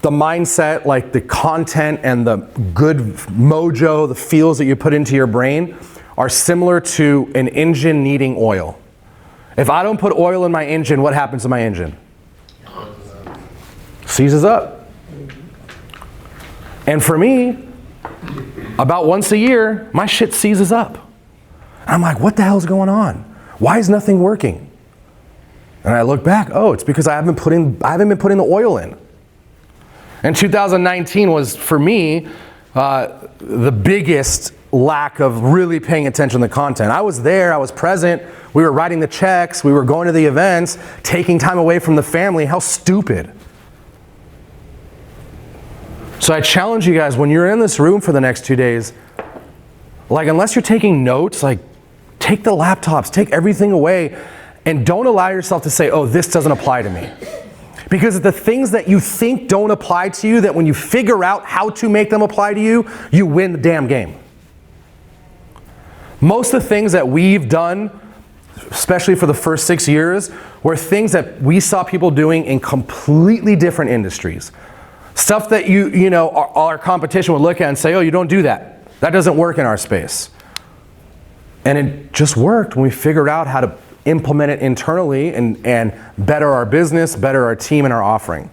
the mindset, like the content and the good mojo, the feels that you put into your brain are similar to an engine needing oil. If I don't put oil in my engine, what happens to my engine? Seizes up. And for me, about once a year, my shit seizes up. And I'm like, what the hell's going on? Why is nothing working? And I look back, oh, it's because I haven't been putting the oil in. And 2019 was, for me, the biggest lack of really paying attention to the content. I was there, I was present, we were writing the checks, we were going to the events, taking time away from the family. How stupid. So I challenge you guys, when you're in this room for the next 2 days, like, unless you're taking notes, like, take the laptops, take everything away, and don't allow yourself to say, oh, this doesn't apply to me. Because the things that you think don't apply to you, that when you figure out how to make them apply to you, you win the damn game. Most of the things that we've done, especially for the first 6 years, were things that we saw people doing in completely different industries. Stuff that our competition would look at and say, oh, you don't do that. That doesn't work in our space. And it just worked when we figured out how to implement it internally and better our business, better our team and our offering.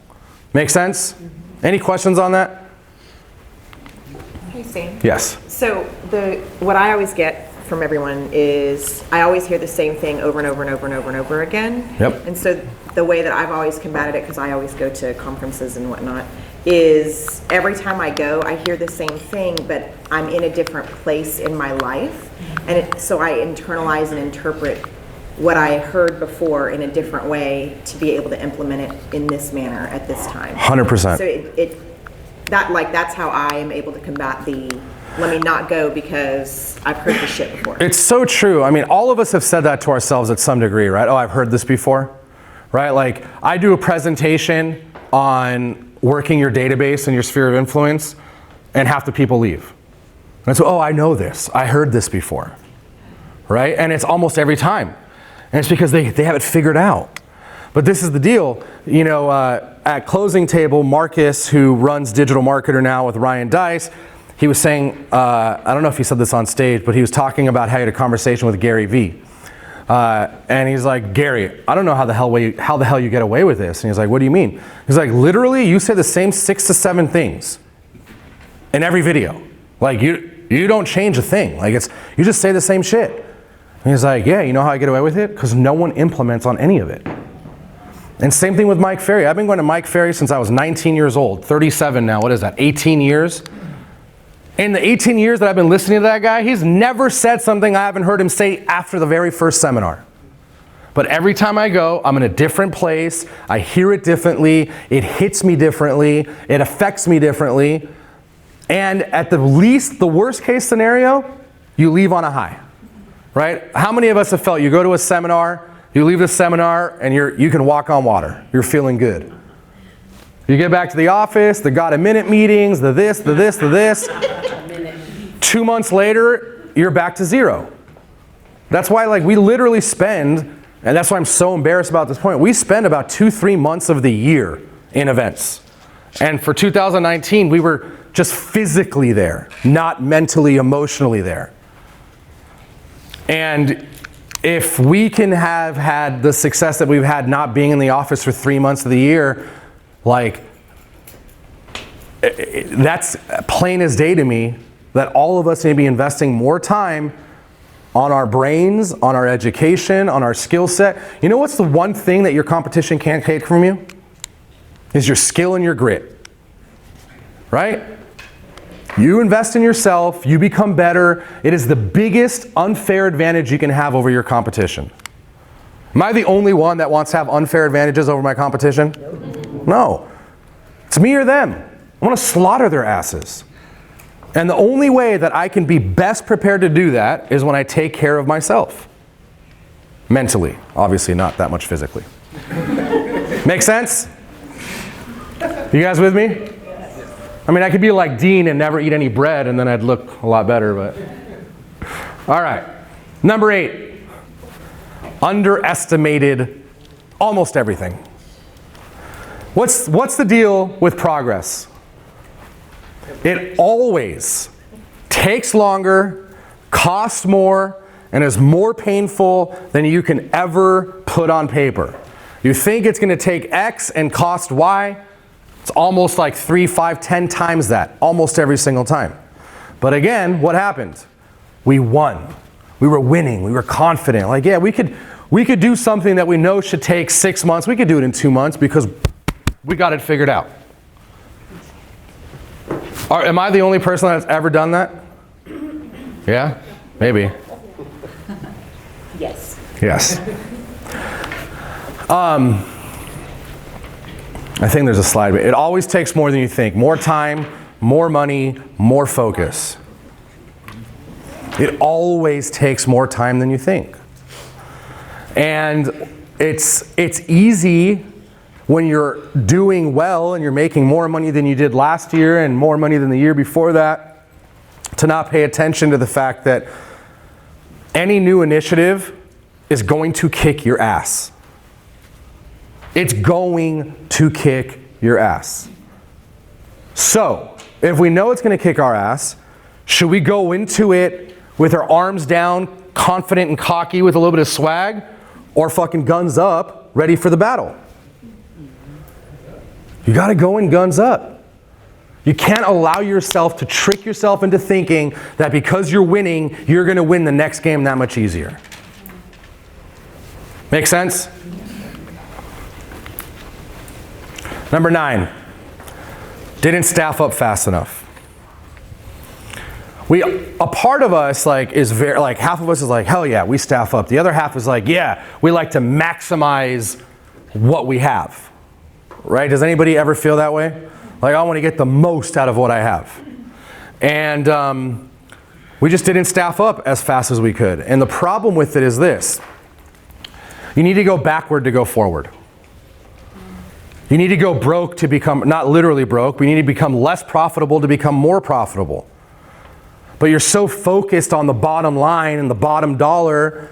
Make sense? Any questions on that? Hey, Sam. Yes. So what I always get from everyone is I always hear the same thing over and over and over and over and over again. Yep. And so the way that I've always combated it, because I always go to conferences and whatnot, is every time I go, I hear the same thing, but I'm in a different place in my life. And so I internalize and interpret what I heard before in a different way to be able to implement it in this manner at this time. 100%. So that's how I am able to combat the let me not go because I've heard this shit before. It's so true. I mean, all of us have said that to ourselves at some degree, right? Oh, I've heard this before, right? Like, I do a presentation on working your database and your sphere of influence, and half the people leave. And so, oh, I know this. I heard this before, right? And it's almost every time. And it's because they have it figured out. But this is the deal. At Closing Table, Marcus, who runs Digital Marketer now with Ryan Dice, he was saying, I don't know if he said this on stage, but he was talking about how he had a conversation with Gary Vee. And he's like, Gary, I don't know how the hell you get away with this. And he's like, what do you mean? He's like, literally, you say the same 6 to 7 things in every video. Like, you don't change a thing. Like, you just say the same shit. And he's like, yeah, you know how I get away with it? Because no one implements on any of it. And same thing with Mike Ferry. I've been going to Mike Ferry since I was 19 years old, 37 now. What is that, 18 years? In the 18 years that I've been listening to that guy, he's never said something I haven't heard him say after the very first seminar. But every time I go, I'm in a different place. I hear it differently. It hits me differently. It affects me differently. And at the worst case scenario, you leave on a high, right? How many of us have felt you go to a seminar, you leave the seminar, and you can walk on water. You're feeling good. You get back to the office, the got-a-minute meetings, the this, the this, the this. 2 months later, you're back to zero. That's why, we literally spend, and that's why I'm so embarrassed about this point, we spend about 2-3 months of the year in events. And for 2019, we were just physically there, not mentally, emotionally there. And if we can have had the success that we've had not being in the office for 3 months of the year, that's plain as day to me that all of us need to be investing more time on our brains, on our education, on our skill set. You know what's the one thing that your competition can't take from you? Is your skill and your grit, right? You invest in yourself, you become better. It is the biggest unfair advantage you can have over your competition. Am I the only one that wants to have unfair advantages over my competition? No. It's me or them. I want to slaughter their asses. And the only way that I can be best prepared to do that is when I take care of myself. Mentally, obviously not that much physically. Make sense? You guys with me? I mean, I could be like Dean and never eat any bread and then I'd look a lot better, but. All right, number 8, underestimated Almost everything. What's the deal with progress? It always takes longer, costs more, and is more painful than you can ever put on paper. You think it's going to take X and cost Y, it's almost like 3, 5, 10 times that, almost every single time. But again, what happened? We won. We were winning. We were confident. Like, yeah, we could do something that we know should take 6 months. We could do it in 2 months because we got it figured out. Am I the only person that's ever done that? Yeah? Maybe. Yes. Yes. I think there's a slide. It always takes more than you think. More time, more money, more focus. It always takes more time than you think. And it's easy when you're doing well and you're making more money than you did last year and more money than the year before that to not pay attention to the fact that any new initiative is going to kick your ass. It's going to kick your ass. So, if we know it's going to kick our ass, should we go into it with our arms down, confident and cocky with a little bit of swag, or fucking guns up, ready for the battle? You got to go in guns up. You can't allow yourself to trick yourself into thinking that because you're winning, you're going to win the next game that much easier. Make sense? Number 9, didn't staff up fast enough. A part of us is very, half of us is like, hell yeah, we staff up. The other half is like, yeah, we like to maximize what we have. Right? Does anybody ever feel that way? Like, I want to get the most out of what I have. And we just didn't staff up as fast as we could. And the problem with it is this. You need to go backward to go forward. You need to go broke to become, not literally broke, but you need to become less profitable to become more profitable. But you're so focused on the bottom line and the bottom dollar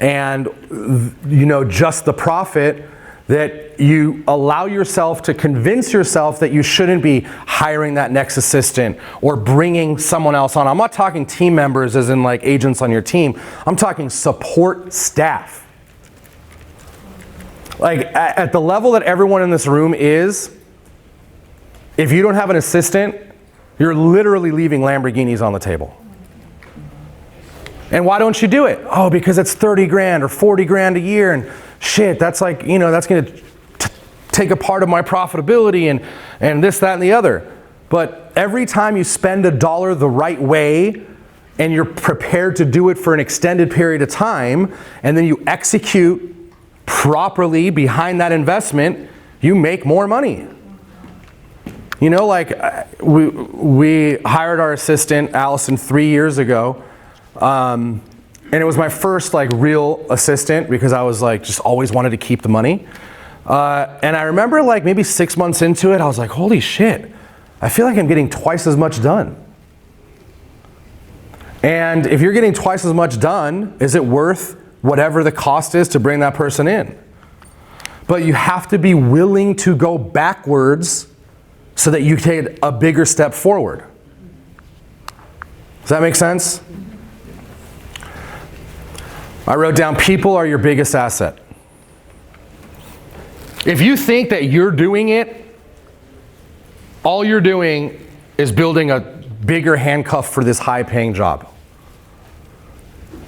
and, just the profit that you allow yourself to convince yourself that you shouldn't be hiring that next assistant or bringing someone else on. I'm not talking team members as in like agents on your team. I'm talking support staff. Like at the level that everyone in this room is, if you don't have an assistant, you're literally leaving Lamborghinis on the table. And why don't you do it? Oh, because it's 30 grand or 40 grand a year and shit, that's like, that's going to take a part of my profitability and this, that, and the other. But every time you spend $1 the right way and you're prepared to do it for an extended period of time and then you execute properly behind that investment, you make more money. We hired our assistant, Allison, 3 years ago. And it was my first real assistant because I was just always wanted to keep the money. And I remember maybe 6 months into it, I was like, holy shit, I feel like I'm getting twice as much done. And if you're getting twice as much done, is it worth whatever the cost is to bring that person in? But you have to be willing to go backwards so that you take a bigger step forward. Does that make sense? I wrote down, people are your biggest asset. If you think that you're doing it, all you're doing is building a bigger handcuff for this high-paying job.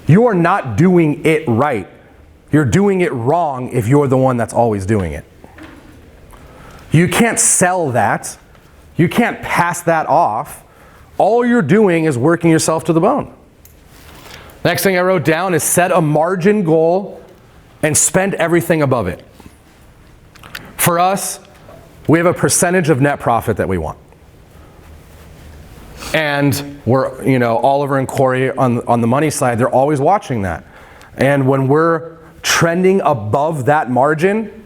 You are not doing it right. You're doing it wrong if you're the one that's always doing it. You can't sell that. You can't pass that off. All you're doing is working yourself to the bone. Next thing I wrote down is set a margin goal and spend everything above it. For us, we have a percentage of net profit that we want. And we're, Oliver and Corey on the money side, they're always watching that. And when we're trending above that margin,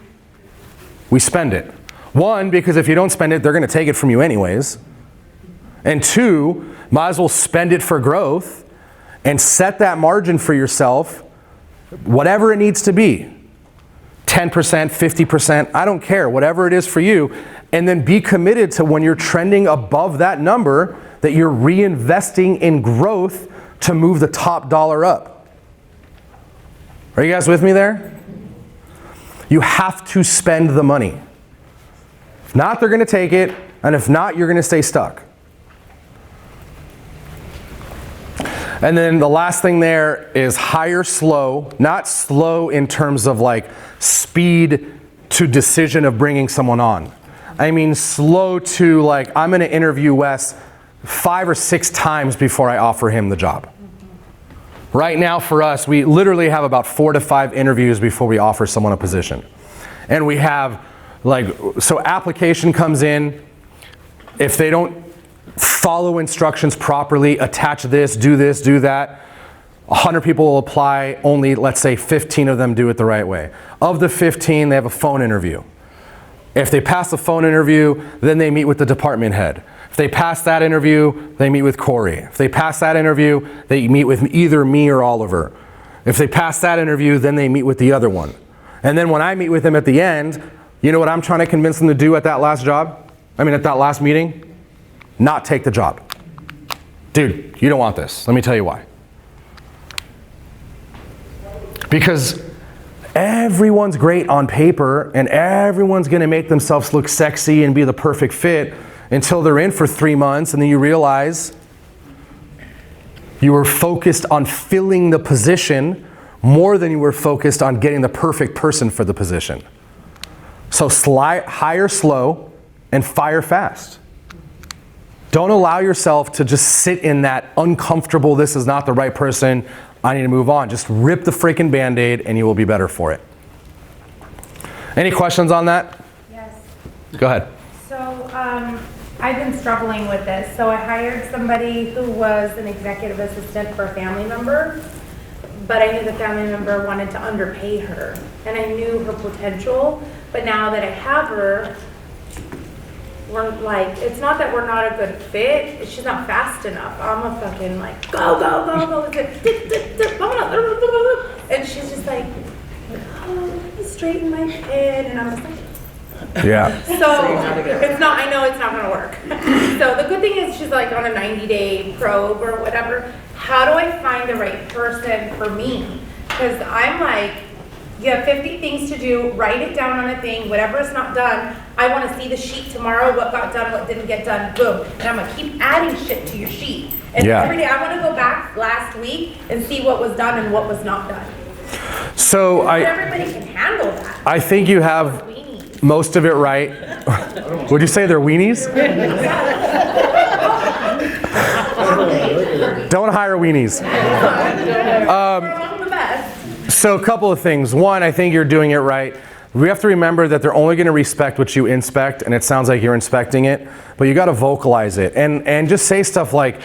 we spend it. 1, because if you don't spend it, they're going to take it from you anyways. And 2, might as well spend it for growth and set that margin for yourself, whatever it needs to be. 10%, 50%, I don't care, whatever it is for you. And then be committed to when you're trending above that number that you're reinvesting in growth to move the top dollar up. Are you guys with me there? You have to spend the money. If not, they're going to take it, and if not, you're going to stay stuck. And then the last thing there is hire slow, not slow in terms of like speed to decision of bringing someone on. I mean slow to like, I'm going to interview Wes 5 or 6 times before I offer him the job. Right now for us, we literally have about 4 to 5 interviews before we offer someone a position. And we have like, so application comes in, if they don't follow instructions properly, attach this, do that, 100 people will apply, only let's say 15 of them do it the right way. Of the 15, they have a phone interview. If they pass the phone interview, then they meet with the department head. If they pass that interview, they meet with Corey. If they pass that interview, they meet with either me or Oliver. If they pass that interview, then they meet with the other one. And then when I meet with them at the end, you know what I'm trying to convince them to do at that last at that last meeting? Not take the job. Dude, you don't want this. Let me tell you why. Because everyone's great on paper and everyone's going to make themselves look sexy and be the perfect fit until they're in for 3 months, and then you realize you were focused on filling the position more than you were focused on getting the perfect person for the position. So hire slow and fire fast. Don't allow yourself to just sit in that uncomfortable, this is not the right person, I need to move on. Just rip the freaking Band-Aid and you will be better for it. Any questions on that? Yes. Go ahead. So I've been struggling with this. So I hired somebody who was an executive assistant for a family member, but I knew the family member wanted to underpay her. And I knew her potential, but now that I have her, we're like, it's not that we're not a good fit, it's she's not fast enough. I'm a fucking like, go, and she's just like, oh, let me straighten my head, and I'm just like, yeah. So it's not, I know it's not gonna work. So the good thing is she's like on a 90-day probe or whatever. How do I find the right person for me? Because I'm like, you have 50 things to do, write it down on a thing, whatever is not done. I want to see the sheet tomorrow, what got done, what didn't get done, boom. And I'm going to keep adding shit to your sheet. And every day I want to go back last week and see what was done and what was not done. So everybody can handle that. I think you have most of it right. Would you say they're weenies? Don't hire weenies. So a couple of things. One, I think you're doing it right. We have to remember that they're only going to respect what you inspect, and it sounds like you're inspecting it, but you got to vocalize it and just say stuff like,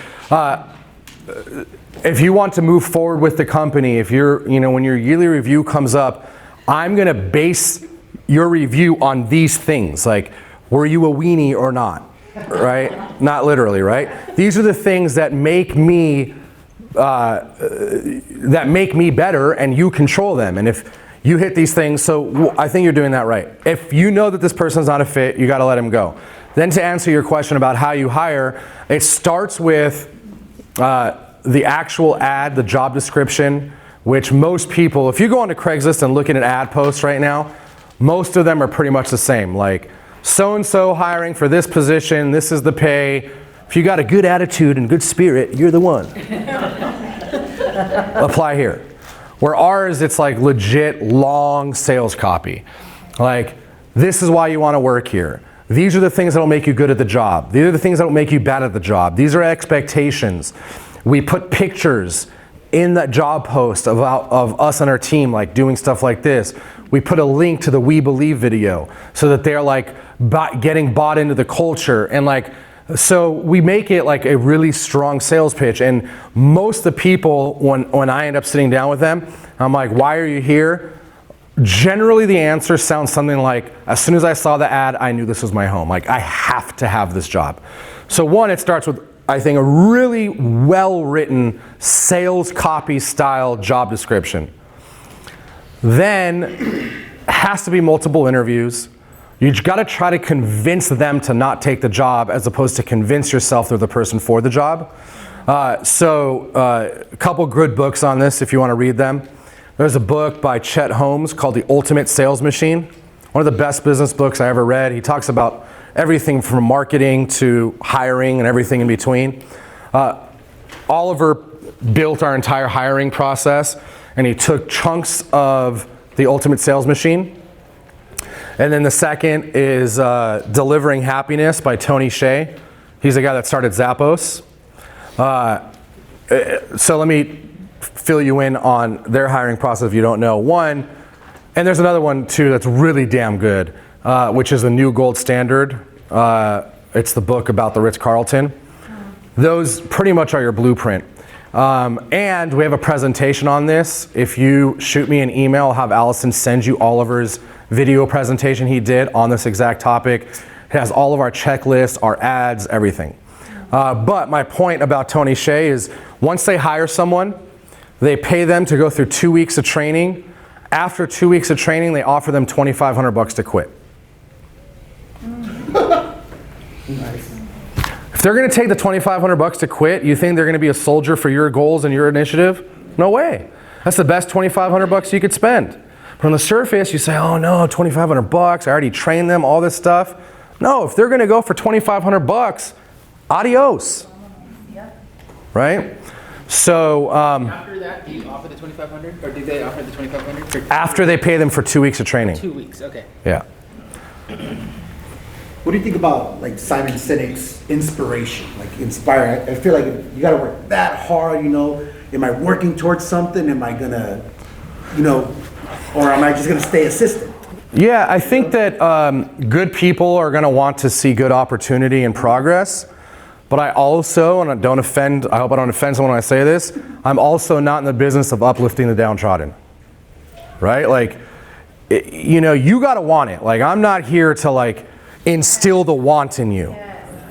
if you want to move forward with the company, if when your yearly review comes up, I'm going to base your review on these things, like, were you a weenie or not, right? Not literally, right? These are the things that make me better, and you control them. And if you hit these things, so I think you're doing that right. If you know that this person's not a fit, you got to let him go. Then to answer your question about how you hire, it starts with the actual ad, the job description, which most people, if you go onto Craigslist and look at an ad post right now, most of them are pretty much the same. Like, so-and-so hiring for this position, this is the pay. If you got a good attitude and good spirit, you're the one. Apply here. Where ours, it's like legit long sales copy. Like, this is why you want to work here. These are the things that will make you good at the job. These are the things that will make you bad at the job. These are expectations. We put pictures in that job post of us and our team, like doing stuff like this. We put a link to the We Believe video so that they're like getting bought into the culture. And like, so we make it like a really strong sales pitch. And most of the people, when I end up sitting down with them, I'm like, why are you here? Generally the answer sounds something like, as soon as I saw the ad, I knew this was my home. Like, I have to have this job. So one, it starts with, I think, a really well-written sales copy style job description. Then has to be multiple interviews. You got to try to convince them to not take the job as opposed to convince yourself they're the person for the job. A couple good books on this if you want to read them. There's a book by Chet Holmes called The Ultimate Sales Machine. One of the best business books I ever read. He talks about everything from marketing to hiring and everything in between. Oliver built our entire hiring process, and he took chunks of The Ultimate Sales Machine. And then the second is Delivering Happiness by Tony Hsieh. He's the guy that started Zappos. So let me fill you in on their hiring process if you don't know. One, and there's another one too that's really damn good, which is The New Gold Standard. It's the book about the Ritz-Carlton. Those pretty much are your blueprint. And we have a presentation on this. If you shoot me an email, I'll have Allison send you Oliver's video presentation he did on this exact topic. It has all of our checklists, our ads, everything. But my point about Tony Hsieh is once they hire someone, they pay them to go through 2 weeks of training. After 2 weeks of training, they offer them $2,500 to quit. If they're going to take the $2,500 to quit, you think they're going to be a soldier for your goals and your initiative? No way. That's the best $2,500 you could spend. But on the surface, you say, oh no, $2,500, I already trained them, all this stuff. No, if they're going to go for $2,500, adios. Right? So After that, do you offer the 2,500, or did they offer the 2,500? After they pay them for 2 weeks of training. 2 weeks, okay. Yeah. What do you think about like Simon Sinek's inspiration, like inspire? I feel like you got to work that hard, you know. Am I working towards something? Am I gonna, you know, or am I just gonna stay assistant? Yeah, I think that good people are going to want to see good opportunity and progress. But I also, and I hope I don't offend someone when I say this, I'm also not in the business of uplifting the downtrodden. Right? Like, you know, you got to want it. Like, I'm not here to like instill the want in you.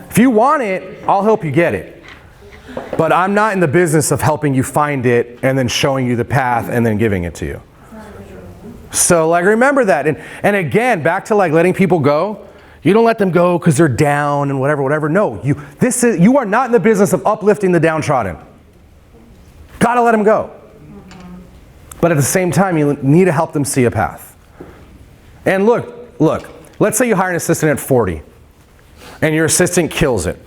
If you want it, I'll help you get it. But I'm not in the business of helping you find it and then showing you the path and then giving it to you. So like remember that. And again, back to like letting people go. You don't let them go because they're down and whatever. No, you are not in the business of uplifting the downtrodden. Gotta let them go. But at the same time, you need to help them see a path. And look, let's say you hire an assistant at 40 and your assistant kills it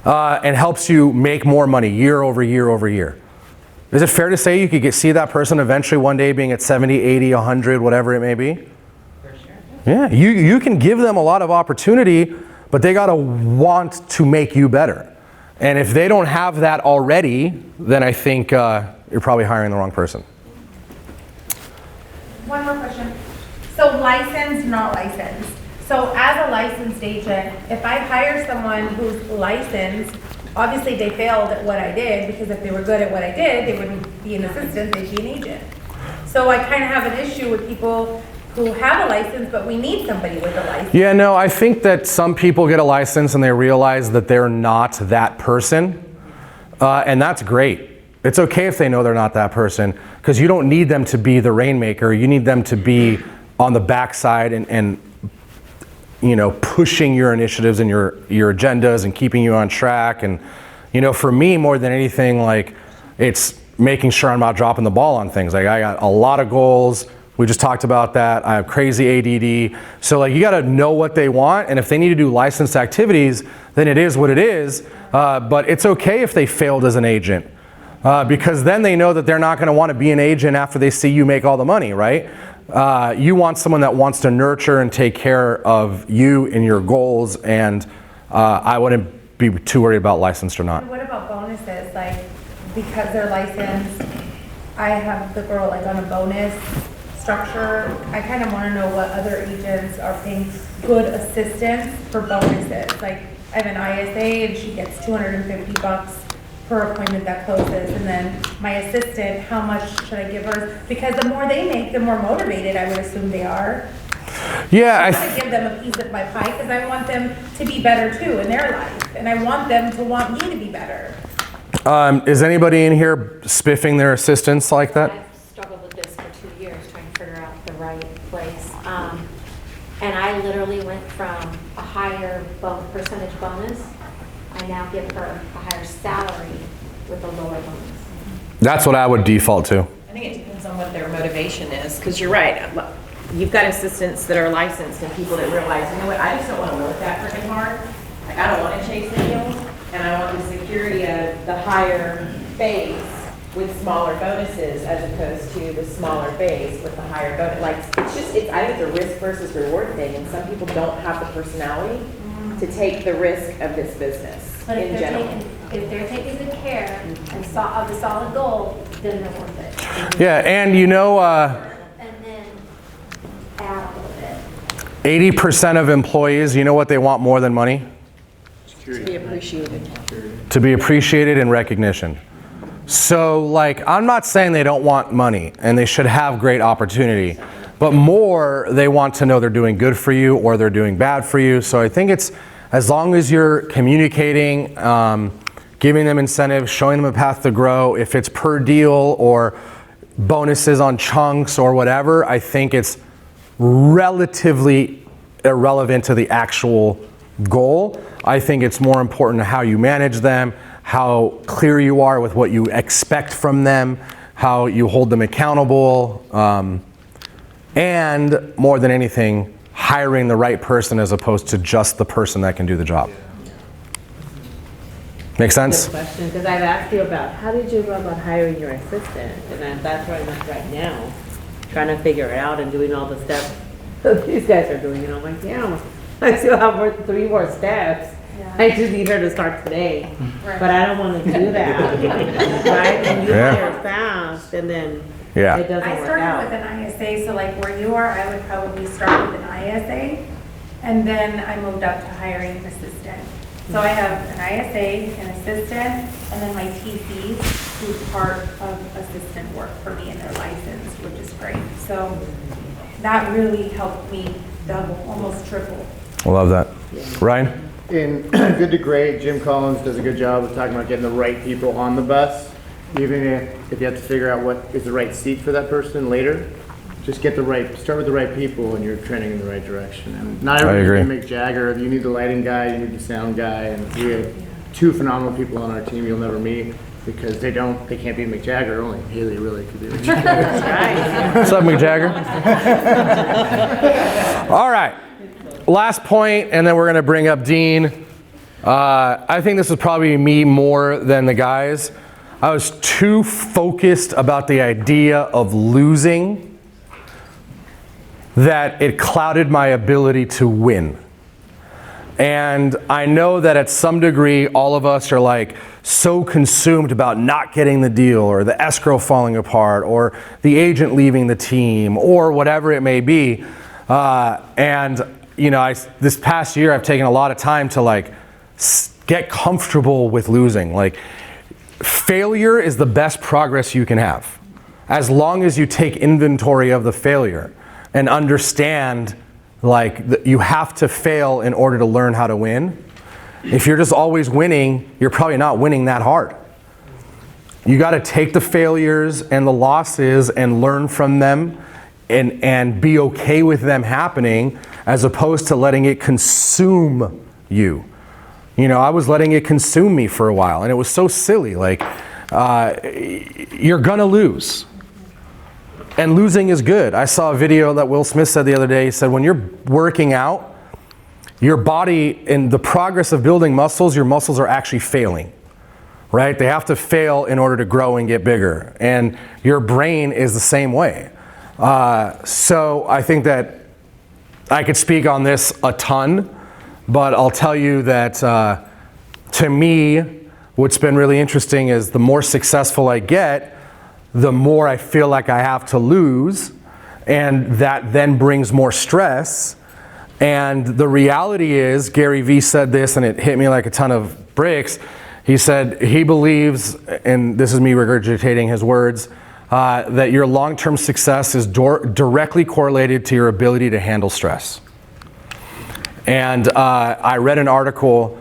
and helps you make more money year over year over year. Is it fair to say you could see that person eventually one day being at 70, 80, 100, whatever it may be? For sure. Yeah, you can give them a lot of opportunity, but they gotta want to make you better. And if they don't have that already, then I think you're probably hiring the wrong person. One more question. So licensed, not licensed. So as a licensed agent, if I hire someone who's licensed, obviously they failed at what I did, because if they were good at what I did, they wouldn't be an assistant, they'd be an agent. So I kind of have an issue with people who have a license, but we need somebody with a license. Yeah, no, I think that some people get a license and they realize that they're not that person, and that's great. It's okay if they know they're not that person, because you don't need them to be the rainmaker. You need them to be on the backside and you know, pushing your initiatives and your agendas and keeping you on track. And you know, for me, more than anything, like it's making sure I'm not dropping the ball on things. Like I got a lot of goals. We just talked about that. I have crazy ADD. So like you got to know what they want, and if they need to do licensed activities, then it is what it is. But it's okay if they failed as an agent, because then they know that they're not going to want to be an agent after they see you make all the money, right? You want someone that wants to nurture and take care of you and your goals, and I wouldn't be too worried about licensed or not. And what about bonuses? Like, because they're licensed, I have the girl like on a bonus structure. I kind of want to know what other agents are paying good assistants for bonuses. Like, I have an ISA and she gets $250 per appointment that closes, and then my assistant, how much should I give her? Because the more they make, the more motivated I would assume they are. Yeah, I want to give them a piece of my pie because I want them to be better too in their life, and I want them to want me to be better. Is anybody in here spiffing their assistants like that? I've struggled with this for 2 years, trying to figure out the right I literally went from a higher percentage bonus, I now give her a higher salary with a lower bonus. That's what I would default to. I think it depends on what their motivation is, because you're right. You've got assistants that are licensed and people that realize, you know what, I just don't want to work that freaking hard. Like, I don't want to chase the deals, and I want the security of the higher base with smaller bonuses as opposed to the smaller base with the higher bonus. Like, I think it's a risk versus reward thing, and some people don't have the personality to take the risk of this business But in general. if they're taking good care and of the solid goal, then they're worth it. Yeah, and you know, And then add a little bit. 80% of employees, you know what they want more than money? To be appreciated. To be appreciated and recognition. So, like, I'm not saying they don't want money and they should have great opportunity, but more they want to know they're doing good for you or they're doing bad for you. So I think it's, as long as you're communicating, giving them incentives, showing them a path to grow, if it's per deal or bonuses on chunks or whatever, I think it's relatively irrelevant to the actual goal. I think it's more important how you manage them, how clear you are with what you expect from them, how you hold them accountable, and more than anything, hiring the right person as opposed to just the person that can do the job. Make sense? Good question, because I've asked you about how did you go about hiring your assistant, and that's where I'm at right now, trying to figure it out and doing all the steps that these guys are doing, and I'm like, damn, I still have 3 more steps. I just need her to start today, but I don't want to do that, right? And you hire fast, and then it doesn't work out. I started with an ISA, so like where you are, I would probably start with an ISA, and then I moved up to hiring an assistant. So I have an ISA, an assistant, and then my TCs, who's part of assistant work for me in their license, which is great. So that really helped me double, almost triple. I love that. Ryan? In Good to Great, Jim Collins does a good job of talking about getting the right people on the bus. Even if you have to figure out what is the right seat for that person later, just start with the right people and you're trending in the right direction. And not everybody can make Jagger. You need the lighting guy, you need the sound guy, and we have 2 phenomenal people on our team you'll never meet because they can't be Mick Jagger, only Haley really could be Mick Jagger. What's up, Mick Jagger? All right. Last point, and then we're going to bring up Dean. I think this is probably me more than the guys. I was too focused about the idea of losing that it clouded my ability to win. And I know that at some degree, all of us are like so consumed about not getting the deal or the escrow falling apart or the agent leaving the team or whatever it may be. And you know, this past year, I've taken a lot of time to like get comfortable with losing. Like, failure is the best progress you can have, as long as you take inventory of the failure and understand, like, you have to fail in order to learn how to win. If you're just always winning, you're probably not winning that hard. You got to take the failures and the losses and learn from them. And be okay with them happening as opposed to letting it consume you. You know, I was letting it consume me for a while and it was so silly. Like, you're gonna lose. And losing is good. I saw a video that Will Smith said the other day. He said, when you're working out, your body, in the progress of building muscles, your muscles are actually failing. Right? They have to fail in order to grow and get bigger. And your brain is the same way. So I think that I could speak on this a ton, but I'll tell you that to me, what's been really interesting is the more successful I get, the more I feel like I have to lose, and that then brings more stress. And the reality is, Gary Vee said this and it hit me like a ton of bricks. He said he believes, and this is me regurgitating his words, that your long-term success is directly correlated to your ability to handle stress. And I read an article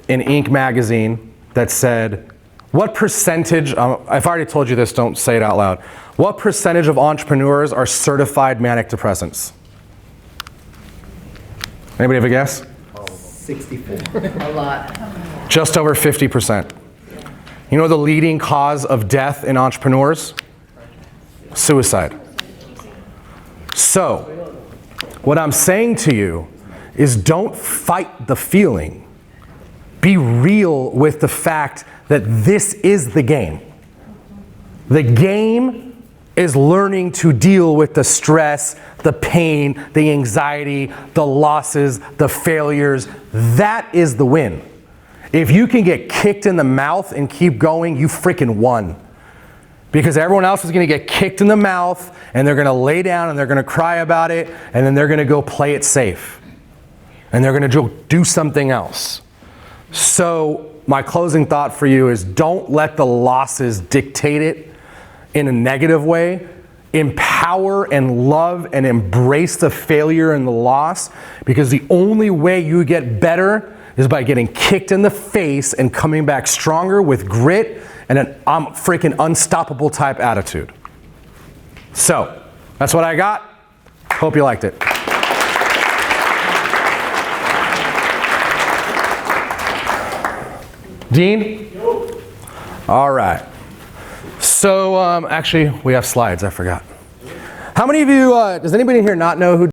in Inc. magazine that said, what percentage, I've already told you this, don't say it out loud. What percentage of entrepreneurs are certified manic depressants? Anybody have a guess? 64. A lot. Just over 50%. You know the leading cause of death in entrepreneurs? Suicide. So, what I'm saying to you is don't fight the feeling. Be real with the fact that this is the game. The game is learning to deal with the stress, the pain, the anxiety, the losses, the failures. That is the win. If you can get kicked in the mouth and keep going, you freaking won. Because everyone else is going to get kicked in the mouth and they're going to lay down and they're going to cry about it and then they're going to go play it safe. And they're going to do something else. So my closing thought for you is don't let the losses dictate it in a negative way. Empower and love and embrace the failure and the loss, because the only way you get better is by getting kicked in the face and coming back stronger with grit and an freaking unstoppable type attitude. So that's what I got. Hope you liked it. Dean? All right. So, actually, we have slides. I forgot. How many of you, does anybody in here not know who